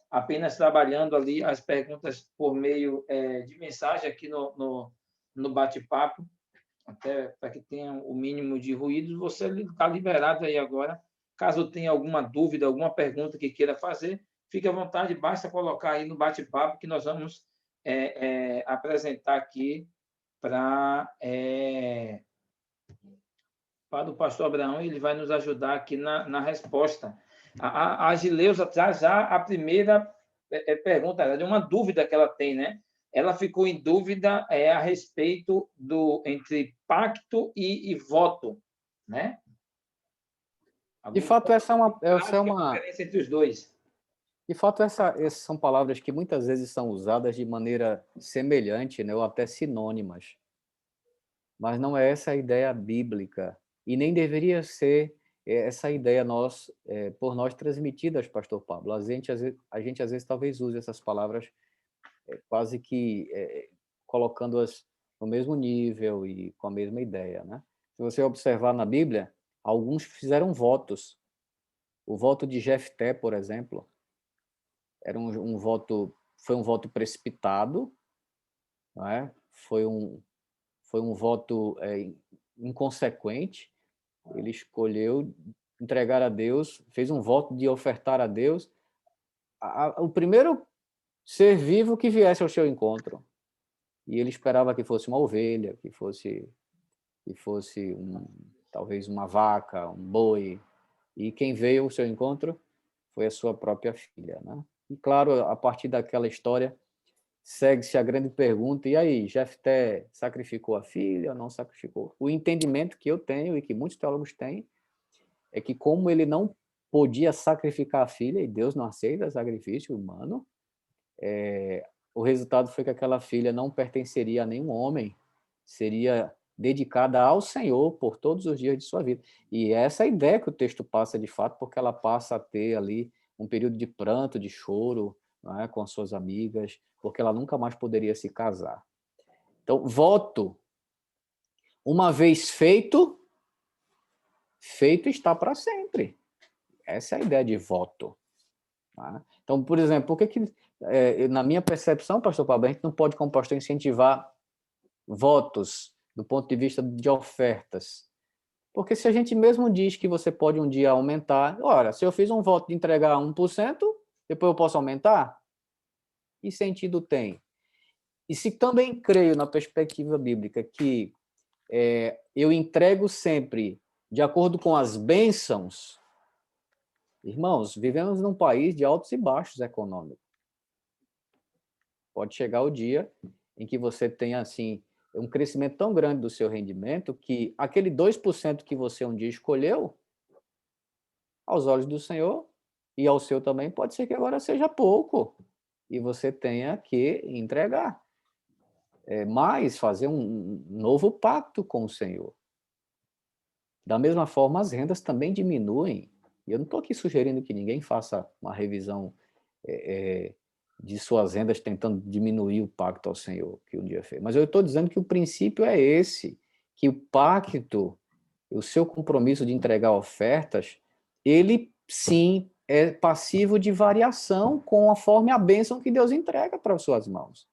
apenas trabalhando ali as perguntas por meio de mensagem aqui no bate-papo, até para que tenha o mínimo de ruídos. Você está liberado aí agora. Caso tenha alguma dúvida, alguma pergunta que queira fazer, fique à vontade, basta colocar aí no bate-papo que nós vamos apresentar aqui para o pastor Abraão, ele vai nos ajudar aqui na resposta. A Gileuza traz já a primeira pergunta, de uma dúvida que ela tem, né? Ela ficou em dúvida a respeito entre pacto e voto, né? De fato, essa é uma diferença entre os dois. De fato, essas são palavras que muitas vezes são usadas de maneira semelhante, né, ou até sinônimas. Mas não é essa a ideia bíblica. E nem deveria ser essa ideia por nós transmitidas, pastor Pablo. A gente, às vezes, talvez use essas palavras quase que colocando-as no mesmo nível e com a mesma ideia, né? Se você observar na Bíblia, alguns fizeram votos. O voto de Jefté, por exemplo, era foi um voto precipitado, não é? Foi um voto inconsequente. Ele escolheu entregar a Deus, fez um voto de ofertar a Deus o primeiro ser vivo que viesse ao seu encontro. E ele esperava que fosse uma ovelha, que fosse talvez uma vaca, um boi. E quem veio ao seu encontro foi a sua própria filha, né? E claro, a partir daquela história, segue-se a grande pergunta: e aí, Jefté sacrificou a filha ou não sacrificou? O entendimento que eu tenho e que muitos teólogos têm é que, como ele não podia sacrificar a filha, e Deus não aceita sacrifício humano, o resultado foi que aquela filha não pertenceria a nenhum homem, seria dedicada ao Senhor por todos os dias de sua vida. E essa é a ideia que o texto passa de fato, porque ela passa a ter ali um período de pranto, de choro, não é, com suas amigas, porque ela nunca mais poderia se casar. Então, voto, uma vez feito, feito está para sempre. Essa é a ideia de voto. Tá? Então, por exemplo, por que na minha percepção, pastor Pablo, a gente não pode, como pastor, incentivar votos do ponto de vista de ofertas? Porque se a gente mesmo diz que você pode um dia aumentar, ora, se eu fiz um voto de entregar 1%, depois eu posso aumentar? Que sentido tem? E se também creio na perspectiva bíblica que eu entrego sempre de acordo com as bênçãos, irmãos, vivemos num país de altos e baixos econômicos. Pode chegar o dia em que você tenha, assim, um crescimento tão grande do seu rendimento que aquele 2% que você um dia escolheu, aos olhos do Senhor e ao seu também, pode ser que agora seja pouco e você tenha que entregar. Mas fazer um novo pacto com o Senhor. Da mesma forma, as rendas também diminuem. E eu não estou aqui sugerindo que ninguém faça uma revisão de suas rendas tentando diminuir o pacto ao Senhor que um dia fez. Mas eu estou dizendo que o princípio é esse, que o pacto, o seu compromisso de entregar ofertas, ele sim é passivo de variação conforme a bênção que Deus entrega para as suas mãos.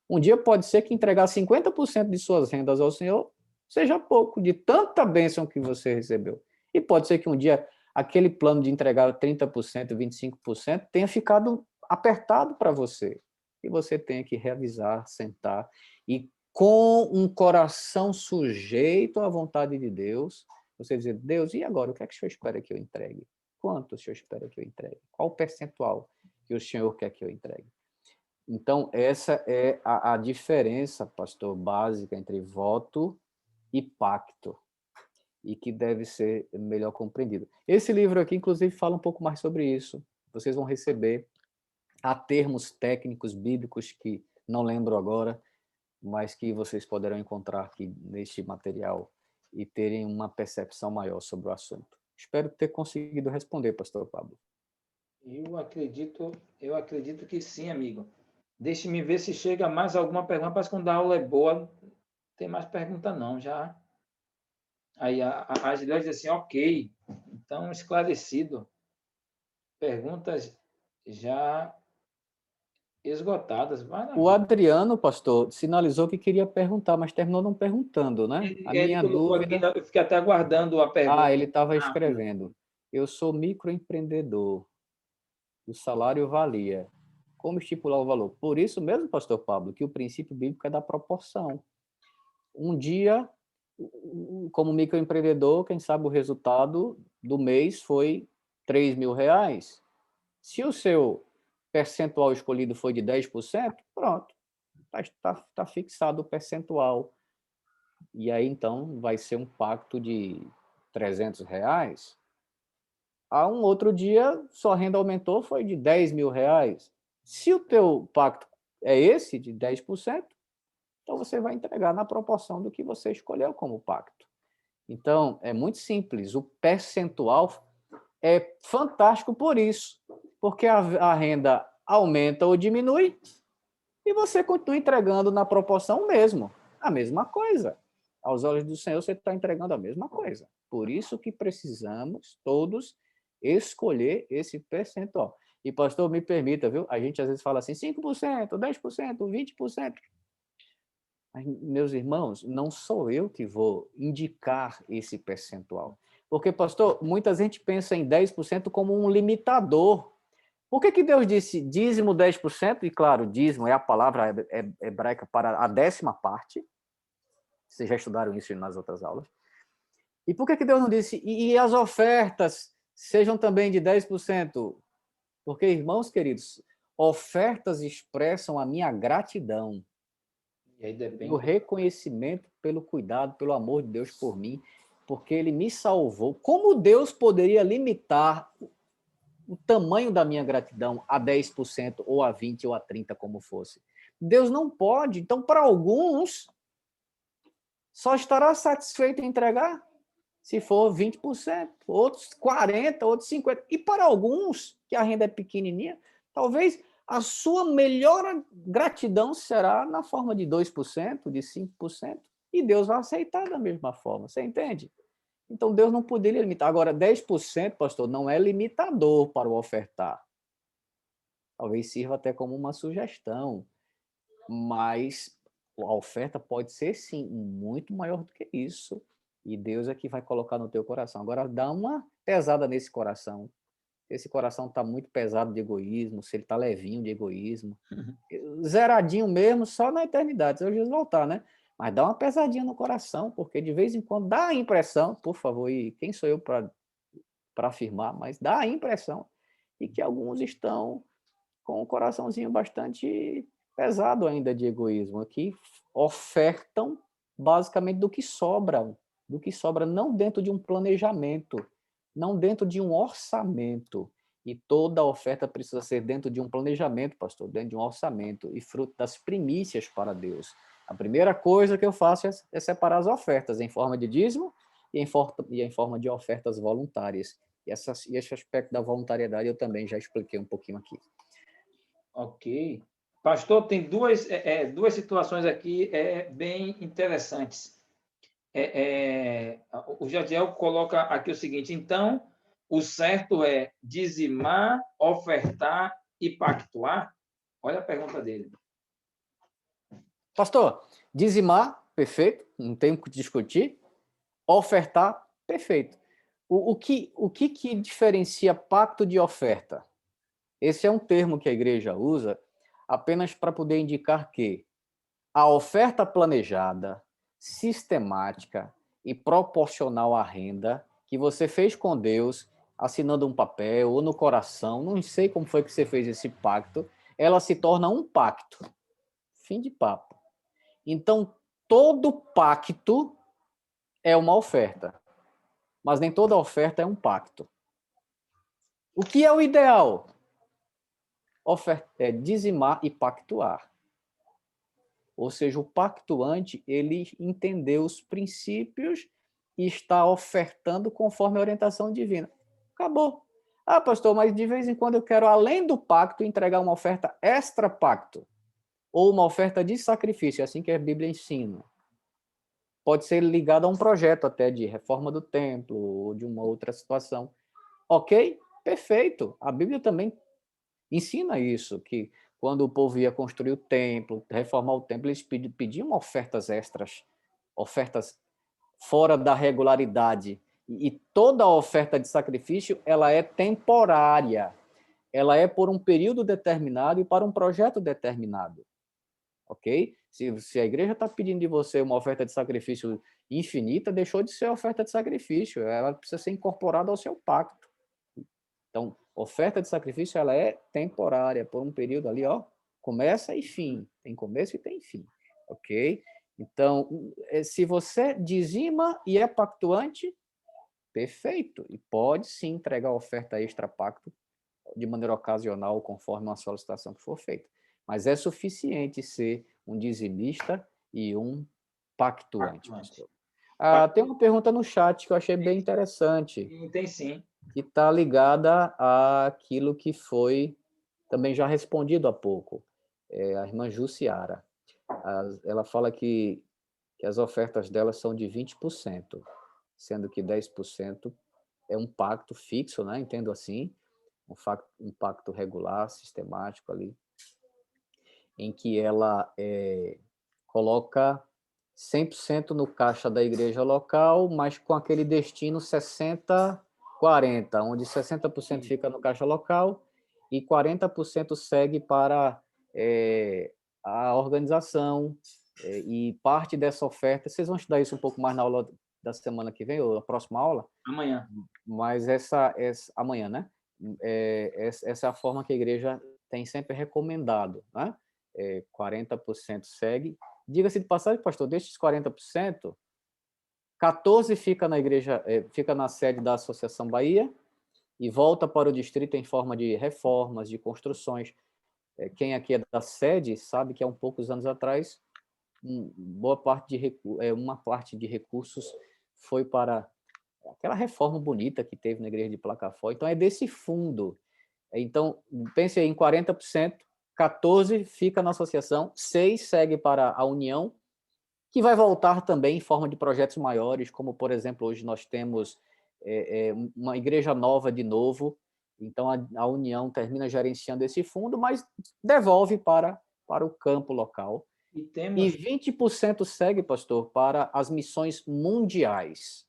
Um dia pode ser que entregar 50% de suas rendas ao Senhor seja pouco, de tanta bênção que você recebeu. E pode ser que um dia aquele plano de entregar 30%, 25% tenha ficado apertado para você. E você tenha que revisar, sentar e, com um coração sujeito à vontade de Deus, você dizer: Deus, e agora? O que é que o Senhor espera que eu entregue? Quanto o Senhor espera que eu entregue? Qual o percentual que o Senhor quer que eu entregue? Então, essa é a diferença, pastor, básica entre voto e pacto, e que deve ser melhor compreendido. Esse livro aqui, inclusive, fala um pouco mais sobre isso. Vocês vão receber, há termos técnicos bíblicos que não lembro agora, mas que vocês poderão encontrar aqui neste material e terem uma percepção maior sobre o assunto. Espero ter conseguido responder, pastor Pablo. Eu acredito que sim, amigo. Deixe-me ver se chega mais alguma pergunta. Parece que quando a aula é boa, não tem mais pergunta não, já Aí a Gilel diz assim, ok, então esclarecido. Perguntas já esgotadas, O maravilha. Adriano, pastor, sinalizou que queria perguntar, mas terminou não perguntando, né? A Ele minha colocou aqui, dúvida... eu fiquei até aguardando a Ah, pergunta. ele estava Rápida. escrevendo. Eu sou microempreendedor. O salário valia. Como estipular o valor? Por isso mesmo, pastor Pablo, que o princípio bíblico é da proporção. Um dia, como microempreendedor, quem sabe o resultado do mês foi R$ 3.000. Se o seu percentual escolhido foi de 10%, pronto, está fixado o percentual. E aí, então, vai ser um pacto de R$ 300. A um outro dia, sua renda aumentou, foi de R$ 10.000. Se o teu pacto é esse, de 10%, então você vai entregar na proporção do que você escolheu como pacto. Então, é muito simples. O percentual é fantástico por isso, porque a renda aumenta ou diminui e você continua entregando na proporção mesmo, a mesma coisa. Aos olhos do Senhor, você está entregando a mesma coisa. Por isso que precisamos todos escolher esse percentual. E, pastor, me permita, viu? A gente às vezes fala assim, 5%, 10%, 20%. Mas, meus irmãos, não sou eu que vou indicar esse percentual. Porque, pastor, muita gente pensa em 10% como um limitador. Por que Deus disse dízimo 10%? E, claro, dízimo é a palavra hebraica para a 10ª parte. Vocês já estudaram isso nas outras aulas. E por que Deus não disse, e as ofertas sejam também de 10%? Porque, irmãos queridos, ofertas expressam a minha gratidão E aí e o depende. reconhecimento pelo cuidado, pelo amor de Deus por mim, porque ele me salvou. Como Deus poderia limitar o tamanho da minha gratidão a 10% ou a 20% ou a 30%, como fosse? Deus não pode. Então, para alguns, só estará satisfeito em entregar se for 20%, outros 40%, outros 50%. E para alguns, que a renda é pequenininha, talvez a sua melhor gratidão será na forma de 2%, de 5%, e Deus vai aceitar da mesma forma. Você entende? Então, Deus não poderia limitar. Agora, 10%, pastor, não é limitador para o ofertar. Talvez sirva até como uma sugestão, mas a oferta pode ser, sim, muito maior do que isso. E Deus é que vai colocar no teu coração. Agora, dá uma pesada nesse coração. Esse coração está muito pesado de egoísmo, se ele está levinho de egoísmo. Zeradinho mesmo, só na eternidade, se eu Jesus voltar, né? Mas dá uma pesadinha no coração, porque de vez em quando dá a impressão, por favor, e quem sou eu para afirmar, mas dá a impressão de que alguns estão com um coraçãozinho bastante pesado ainda de egoísmo, que ofertam basicamente do que sobra não dentro de um planejamento, não dentro de um orçamento. E toda oferta precisa ser dentro de um planejamento, pastor, dentro de um orçamento e fruto das primícias para Deus. A primeira coisa que eu faço é separar as ofertas em forma de dízimo e em forma de ofertas voluntárias. E esse aspecto da voluntariedade eu também já expliquei um pouquinho aqui. Ok. Pastor, tem duas situações aqui bem interessantes. O Jadiel coloca aqui o seguinte, então, o certo é dizimar, ofertar e pactuar? Olha a pergunta dele. Pastor, dizimar, perfeito, não tem o que discutir. Ofertar, perfeito. O que diferencia pacto de oferta? Esse é um termo que a igreja usa apenas para poder indicar que a oferta planejada, sistemática e proporcional à renda que você fez com Deus, assinando um papel ou no coração, não sei como foi que você fez esse pacto, ela se torna um pacto. Fim de papo. Então, todo pacto é uma oferta, mas nem toda oferta é um pacto. O que é o ideal? Dizimar e pactuar. Ou seja, o pactuante, ele entendeu os princípios e está ofertando conforme a orientação divina. Acabou. Ah, pastor, mas de vez em quando eu quero, além do pacto, entregar uma oferta extra-pacto, ou uma oferta de sacrifício, é assim que a Bíblia ensina. pode ser ligado a um projeto até de reforma do templo ou de uma outra situação. Ok? Perfeito. A Bíblia também ensina isso, que quando o povo ia construir o templo, reformar o templo, eles pediam ofertas extras, ofertas fora da regularidade. E toda oferta de sacrifício, ela é temporária. Ela é por um período determinado e para um projeto determinado. Ok? Se a igreja está pedindo de você uma oferta de sacrifício infinita, deixou de ser oferta de sacrifício. Ela precisa ser incorporada ao seu pacto. Então, oferta de sacrifício, ela é temporária, por um período ali, ó, começa e fim. Tem começo e tem fim. Ok? Então, se você dizima e é pactuante, perfeito. E pode sim entregar oferta extra-pacto de maneira ocasional, conforme uma solicitação que for feita. Mas é suficiente ser um dizimista e um pactuante, pastor. Tem uma pergunta no chat que eu achei bem interessante. Tem sim. Que está ligada àquilo que foi também já respondido há pouco. A irmã Jussiara. Ela fala que as ofertas dela são de 20%, sendo que 10% é um pacto fixo, né? Entendo assim, um pacto regular, sistemático ali, em que ela coloca 100% no caixa da igreja local, mas com aquele destino 60-40, onde 60% fica no caixa local e 40% segue para a organização, e parte dessa oferta, vocês vão estudar isso um pouco mais na aula da semana que vem, ou na próxima aula? Amanhã. Mas amanhã, né? Essa é a forma que a igreja tem sempre recomendado, né? 40% segue. Diga-se de passagem, pastor, destes 40%, 14% fica na igreja, fica na sede da Associação Bahia e volta para o distrito em forma de reformas, de construções. Quem aqui é da sede sabe que há poucos anos atrás, uma parte de recursos foi para aquela reforma bonita que teve na igreja de Placafó. Então, é desse fundo. Então, pense aí em 40%, 14% fica na associação, 6% segue para a União, que vai voltar também em forma de projetos maiores, como, por exemplo, hoje nós temos uma igreja nova de novo, então a União termina gerenciando esse fundo, mas devolve para o campo local. E 20% segue, pastor, para as missões mundiais.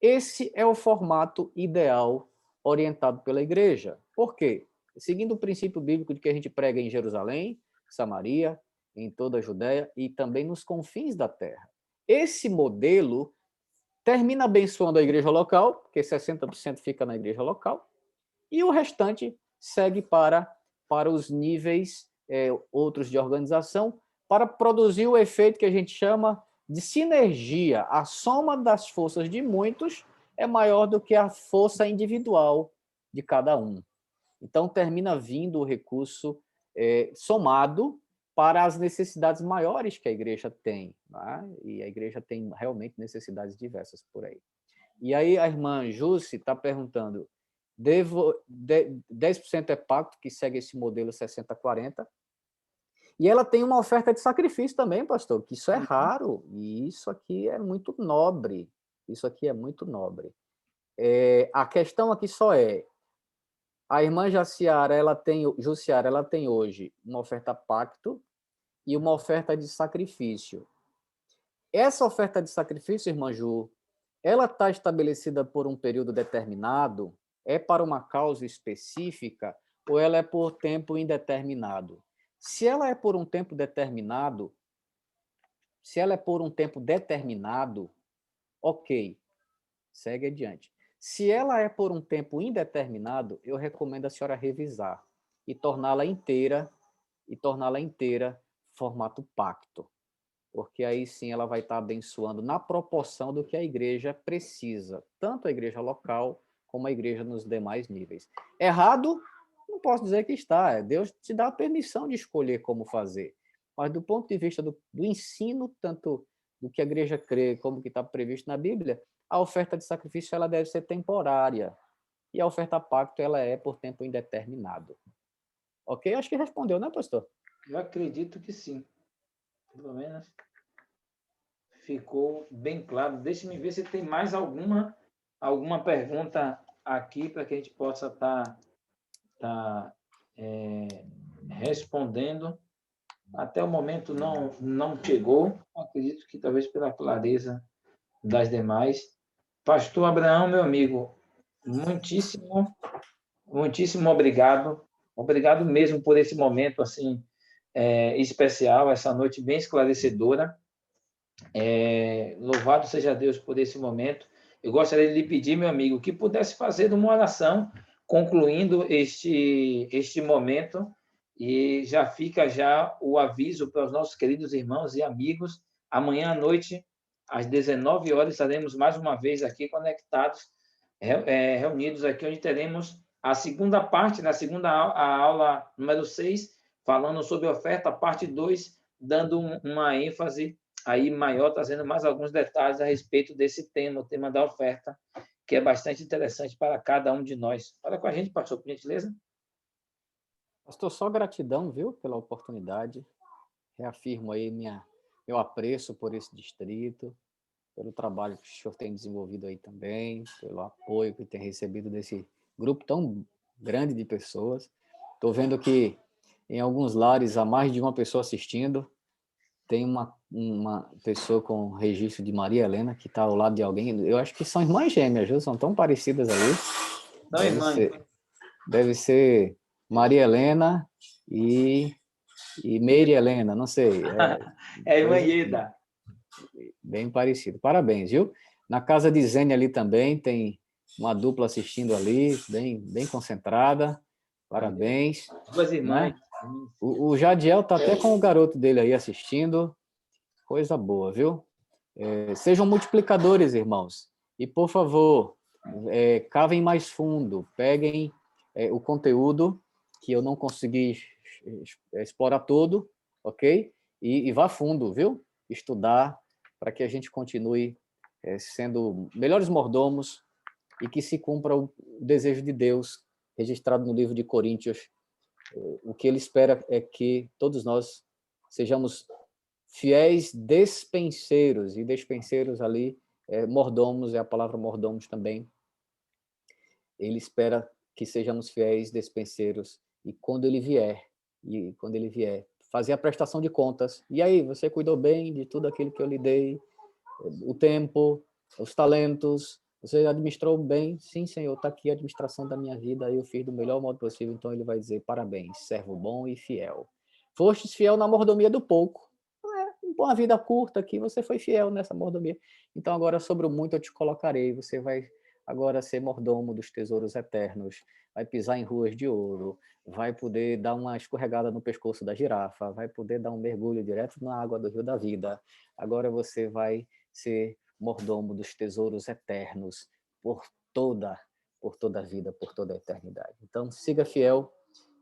Esse é o formato ideal orientado pela igreja. Por quê? Seguindo o princípio bíblico de que a gente prega em Jerusalém, Samaria, em toda a Judéia e também nos confins da terra. Esse modelo termina abençoando a igreja local, porque 60% fica na igreja local, e o restante segue para os níveis outros de organização, para produzir o efeito que a gente chama de sinergia. A soma das forças de muitos é maior do que a força individual de cada um. Então, termina vindo o recurso somado para as necessidades maiores que a igreja tem, né? E a igreja tem realmente necessidades diversas por aí. E aí a irmã Jussi está perguntando, 10% é pacto, que segue esse modelo 60-40, e ela tem uma oferta de sacrifício também, pastor, que isso é raro, e isso aqui é muito nobre. Isso aqui é muito nobre. A questão aqui só a irmã Jussiara, ela tem hoje uma oferta pacto e uma oferta de sacrifício. Essa oferta de sacrifício, irmã Ju, ela está estabelecida por um período determinado? É para uma causa específica ou ela é por tempo indeterminado? Se ela é por um tempo determinado, ok, segue adiante. Se ela é por um tempo indeterminado, eu recomendo a senhora revisar e torná-la inteira formato pacto, porque aí sim ela vai estar abençoando na proporção do que a igreja precisa, tanto a igreja local como a igreja nos demais níveis. Errado, não posso dizer que está, Deus te dá a permissão de escolher como fazer, mas do ponto de vista do ensino, tanto do que a igreja crê como que está previsto na Bíblia, a oferta de sacrifício ela deve ser temporária, e a oferta pacto ela é por tempo indeterminado. Ok? Acho que respondeu, né, pastor? Eu acredito que sim. Pelo menos ficou bem claro. Deixe-me ver se tem mais alguma pergunta aqui para que a gente possa estar respondendo. Até o momento não chegou. Acredito que talvez pela clareza das demais. Pastor Abraão, meu amigo, muitíssimo obrigado. Obrigado mesmo por esse momento assim especial, essa noite bem esclarecedora. Louvado seja Deus por esse momento. Eu gostaria de lhe pedir, meu amigo, que pudesse fazer uma oração concluindo este momento, e já fica já o aviso para os nossos queridos irmãos e amigos. Amanhã à noite, às 19 horas, estaremos mais uma vez aqui conectados, reunidos aqui, onde teremos a segunda parte, na segunda a aula número 6, falando sobre oferta, parte 2, dando uma ênfase aí maior, trazendo mais alguns detalhes a respeito desse tema, o tema da oferta, que é bastante interessante para cada um de nós. Fala com a gente, pastor, por gentileza. Pastor, só gratidão, viu, pela oportunidade. Reafirmo aí meu apreço por esse distrito, pelo trabalho que o senhor tem desenvolvido aí também, pelo apoio que tem recebido desse grupo tão grande de pessoas. Estou vendo que em alguns lares há mais de uma pessoa assistindo. Tem uma pessoa com registro de Maria Helena, que está ao lado de alguém. Eu acho que são irmãs gêmeas, viu? São tão parecidas ali. Não, irmã. Deve ser Maria Helena e Meire Helena, não sei. É irmã Ieda. Bem parecido. Parabéns, viu? Na casa de Zênia ali também tem uma dupla assistindo ali, bem concentrada. Parabéns. Duas irmãs. Né? O Jadiel está até com o garoto dele aí assistindo. Coisa boa, viu? Sejam multiplicadores, irmãos. E, por favor, cavem mais fundo. Peguem o conteúdo que eu não consegui explorar todo, ok? E vá fundo, viu? Estudar para que a gente continue sendo melhores mordomos e que se cumpra o desejo de Deus registrado no livro de Coríntios. O que ele espera é que todos nós sejamos fiéis despenseiros, e despenseiros ali, mordomos, é a palavra mordomos também. Ele espera que sejamos fiéis despenseiros, e quando ele vier, fazer a prestação de contas. E aí, você cuidou bem de tudo aquilo que eu lhe dei? O tempo, os talentos, você administrou bem? Sim, Senhor, está aqui a administração da minha vida, eu fiz do melhor modo possível. Então ele vai dizer: parabéns, servo bom e fiel. Fostes fiel na mordomia do pouco. Uma vida curta aqui, você foi fiel nessa mordomia. Então agora sobre o muito eu te colocarei. Você vai agora ser mordomo dos tesouros eternos, vai pisar em ruas de ouro, vai poder dar uma escorregada no pescoço da girafa, vai poder dar um mergulho direto na água do rio da vida. Agora você vai ser mordomo dos tesouros eternos por toda a vida, por toda a eternidade. Então siga fiel,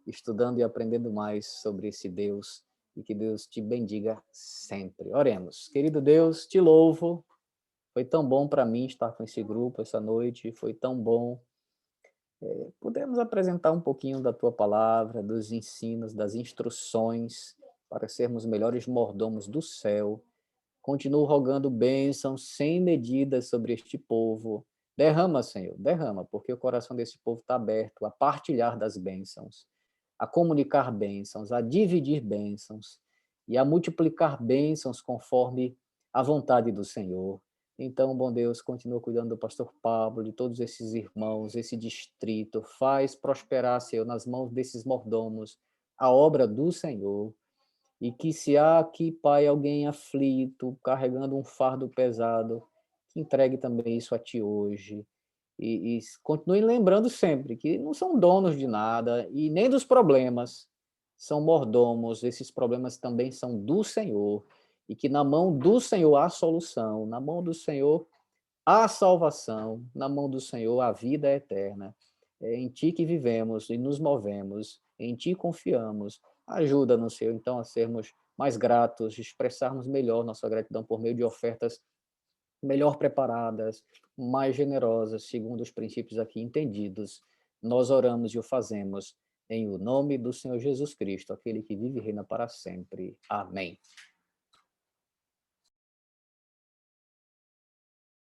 estudando e aprendendo mais sobre esse Deus, e que Deus te bendiga sempre. Oremos. Querido Deus, te louvo. Foi tão bom para mim estar com esse grupo essa noite, foi tão bom. Podemos apresentar um pouquinho da tua palavra, dos ensinos, das instruções, para sermos melhores mordomos do céu. Continuo rogando bênçãos sem medidas sobre este povo. Derrama, Senhor, derrama, porque o coração desse povo está aberto a partilhar das bênçãos, a comunicar bênçãos, a dividir bênçãos e a multiplicar bênçãos conforme a vontade do Senhor. Então, bom Deus, continua cuidando do pastor Pablo, de todos esses irmãos, esse distrito. Faz prosperar, Senhor, nas mãos desses mordomos, a obra do Senhor. E que se há aqui, Pai, alguém aflito, carregando um fardo pesado, que entregue também isso a Ti hoje. E continue lembrando sempre que não são donos de nada e nem dos problemas, são mordomos. Esses problemas também são do Senhor, e que na mão do Senhor há solução, na mão do Senhor há salvação, na mão do Senhor a vida é eterna. É em Ti que vivemos e nos movemos, em Ti confiamos. Ajuda-nos, Senhor, então, a sermos mais gratos, expressarmos melhor nossa gratidão por meio de ofertas melhor preparadas, mais generosas, segundo os princípios aqui entendidos. Nós oramos e o fazemos em o nome do Senhor Jesus Cristo, aquele que vive e reina para sempre. Amém.